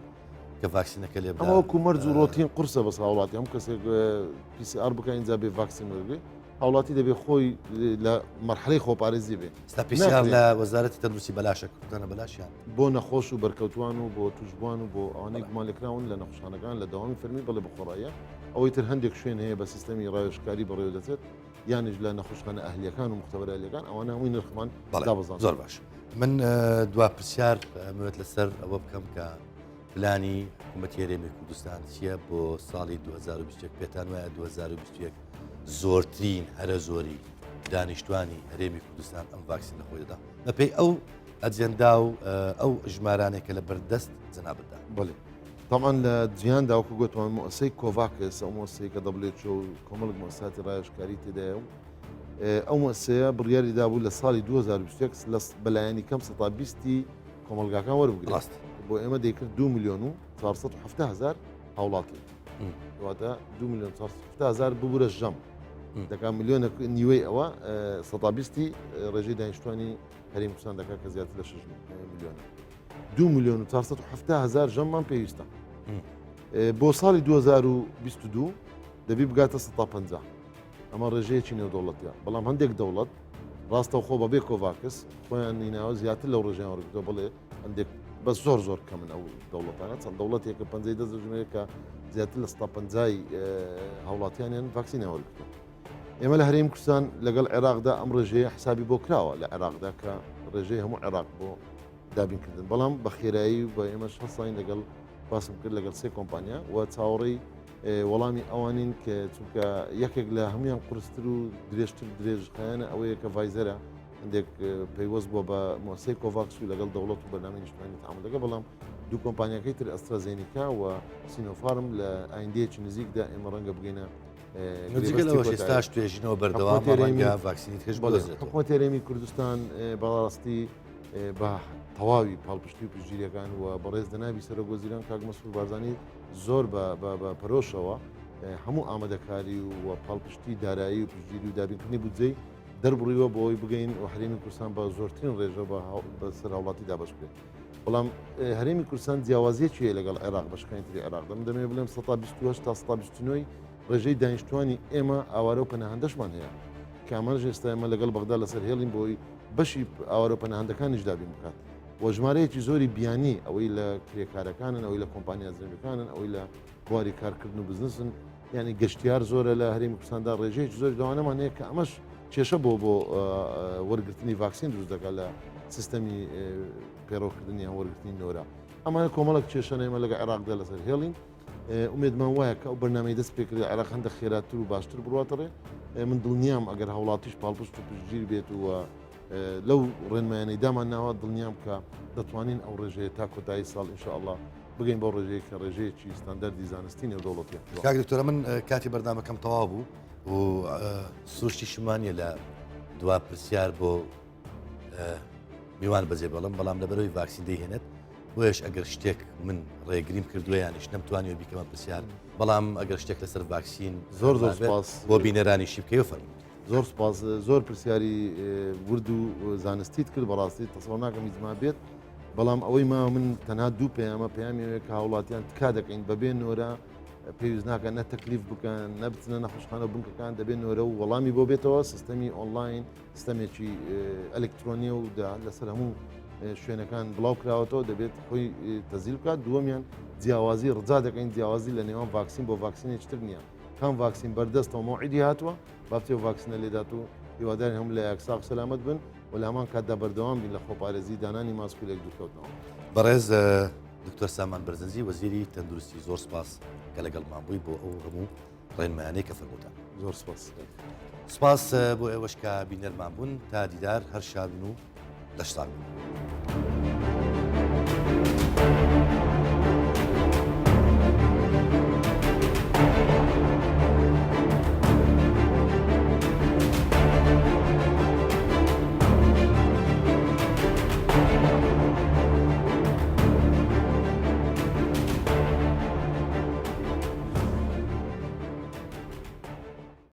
کە ڤاکسینەکە لێ ئەمە وەکو مەرج و ڕۆتین قورسە بەس هاوڵاتی هەم کەسێک PCR بکە اینجا بێ ڤاکسین وەرگێ هاوڵاتی دەبێ خۆی لە مەرحلەی خۆپارێزی بێ ستا PCR لە وەزارەتی تەندروستی بەلاشە کوردانە بەلاشیان بۆ نەخۆش و بەرکەوتوان و بۆ توشبوان و بۆ ئەوانەی گومانلێکراون لە نەخۆشخانەکان لە دەوامی فەرمی بەڵێ بخۆڕایە ئەوەی تر هەندێک شوێن هەیە بە سیستەمی ڕایشکاری بەڕێوە دەچێت یانیش لە نەخۆشخانە ئەهلیەکان و مختبەرەکان ئەوانە هەمووی نرخمان دابزان زۆر باش من دوا پرسیار ئەمەوێت لەسەر ئەوە بکەم کە پلانی حکوومەتی هەرێمی کوردستان چییە بۆ ساڵی 2021 پێتان وایە 2021 زۆرترین هەرە زۆری دانیشتوانی هەرێمی کوردستان ئەم ڤاکسین لە خۆی دەدا بەپێی ئەو ئەجەندا و ئەو ژمارانێکە لە بەردەست جەنابەتدا بڵێ طبعاً لە جیهاندا وەکو گوتمان مؤسسەی کۆڤاکس ئەو مؤسسەی کە WHO و کۆمەڵک مؤسساتی ڕایشکاری تێدایە و ئەو مؤسسەیە بڕیاری دابوو لە ساڵی 2021 لە بەلایەنی کەم 120 کۆمەلگاکان وەربگرێت بۆ ئێمە دەیکرد 2 ملیۆن و 470,000 هاوڵاتی دواتە 2 ملیۆن 470,000 ببورە ژەم دەکات ملیۆنە نیوەی ئەوە 120 ڕێژەی دانیشتوانی هەرێمی کوردستان دەکات کە زیاتر لە 6 ملیۆن 2 ملیۆن و 470,000 ژەممان پێویستە بۆ ساڵی 2022 دەبی بگاتە 150 ئەمە ڕێژەیەکی نێودەوڵەتیە بەڵام هەندێک دەوڵەت ڕاستە خۆ بەبێ کۆڤاکس خۆیان نیناوە زیاتر لەو ڕێژیان وەرگرتەوە بڵێ هەندێک بە زۆر کە من ئەو دەوڵەتانە چەند دەوڵەتێکە 50 دەژمێت کە زیاتر لە 150 هاوڵاتیانیان ڤاکسینە وەرگرتەوە ئێمە لە هەرێمی کوردستان لەگەڵ عێراقدا ئەم ڕێژەیە حسابی بۆ کراوە لە عێراقدا کە ڕێژەی هەموو عێراق بۆ دابینکردن بەڵام بە خێرایی بە ئێمە شەساین لەگەڵ باسم کرد لەگەڵ سێ کۆمپانیا و چاوەڕێی وەڵامی ئەوانین کە چونکە یەکێک لە هەمویان قورستر و درێژتر درێژخایانە ئەوەیە کە ڤایزەرە هەندێک پەیوەست بووە بە مؤسسەی کۆڤاکس و لەگەڵ دەوڵەت و بەنامەی نیشتمانی تعاملەکە بەڵام دوو کۆمپانیەکەی تر ئەسترازێنیکا و سینۆفارم لە ئایندەیەکی نزیکدا ئێمە ڕەنگە بگەینە ئێستاش توێژینەوە بەردەوام ڕەنگە ڤاکسینی هێش حکوومەت هەرێمی کوردستان بەڕاستی بە تەواوی پاڵپشتی و پشتگیریەکان و بەڕێز دەنابی سەرۆگۆزیران کاک مەسعود بارزانانی زۆر بە پەرۆشەوە هەموو ئامادەکاری و پاڵپشتی دارایی و پشتگیری و دابینکردنی بودجەی دەربڕیوە بۆ ئەوی بگەین و هەرێمی کوردستان بە زۆرترین ڕێژە بە سەر هاوڵاتی دابش بێت بەڵام هەرێمی کوردستان جیاوازیەکیە لەگەڵ عێراق بەشەکانی تری عێراق دەم دەمێ بڵێم 128 تا 129 ڕێژەی دانیشتوانی ئێمە ئاوارە و پەناهەندەشمان هەیە کامەرژ ئێستا ئێمە لەگەڵ بەغدا لەسەر هێڵین بۆی بەشی ئاوارە پەناهەندەکانیش دابین بکات و ژمارەیەکی زۆری بیانی ئەوەی لە کرێکارەکانن ئەوەی لە کۆمپانیا زەربەکانن ئەوەی لە بواری کارکردن و بزنسن ینی گەشتیار زۆرە لە هەرێمی کوردستاندا ڕێژەیەکی زۆری لەوانەمان هەیە کە ئەمەش کێشە بۆ وەرگرتنی ڤاکسین دروست دەکات لە سیستەمی پێڕۆکردنی یان وەرگرتنی نۆرە ئەمانە کۆمەڵک کێشە ئێمە لەگە عێراقدا لەسەر هێڵین ئومێدمان وایە کە ئەو بەرنامەی دەست پێکرد عێراق هەندە خێراتتر و باشتر بڕاتەڕێ من دڵنیام ئەگەر هاوڵاتیش پاڵپشت و پشتگیر بێت و لەو ڕێنمایانەی دامان ناوە دڵنیام کە دەتوانین ئەو ڕێژەیە تا کۆتایی ساڵ ئینشاءالله بگەین بۆ ڕێژەیە کە ڕێژەیەکی ستاندەردی زانستی نێودەوڵەتیە. کاک دکتۆرە من کاتی بەردامەکەم تەواو بوو و سروشتی شمانیە لە دوا پرسیار بۆ میوان بەجێ بەڵم بەڵام لەبەرەوەی ڤاکسین دەیهێنێت بۆیش ئەگەر شتێک من ڕێگریم کردووە یانیش نەمتوانانی بیکەمە پرسیار بەڵام ئەگەر شتێک لەسەر ڤاکسین زۆر سپاس بۆ بینەرانیشی بکەی و فەرموو. زۆر سپاس زۆر پرسیاری ورد و زانستیت کرد بەڕاستی تەسەوڕ ناکەم هیچما بێت بەڵام ئەوەی ما من تەنها دوو پەیامەوەیە کە هاوڵاتیان تکا دەکەین بەبێ نۆرە پێویست ناکە نە تەکلیف بکەن نەبچنە نەخۆشخانە بنکەکان دەبێت نۆرە و وەڵامی بۆ بێتەوە سیستەمی ئۆنلاین سیستەمێکی ئەلکترۆنیە و لەسەر هەموو شوێنەکان بڵاو کراوەتەوە دەبێت خۆی تەزیل بکات. دووەمیان جیاوازی ڕجا دەکەین جیاوازی لە نێوان ڤاکسین بۆ ڤاکسینێکتر نییە. کام ڤاکسین بەردەستەوە مۆعیدی هاتووە بابتێ و ڤاکسینە لێدات و هیواداری هەم لە یاکساق سەلامەت بن و لە هەمان کاتدا بەردەوام بین لە خۆپارێزی دانانی ماسکولێک دوورکەوتنەوە. بەڕێز دکتۆر سامان بەرزنجی وەزیری تەندروستی زۆر سپاس کە لەگەڵمان بووی بۆ ئەو هەموو ڕێنمایانەی کە فەرمووتان. زۆر سپاس. سپاس بۆ ئێوەش کە بینەرمان بوون تا دیدار هەر شادن و لەشتان.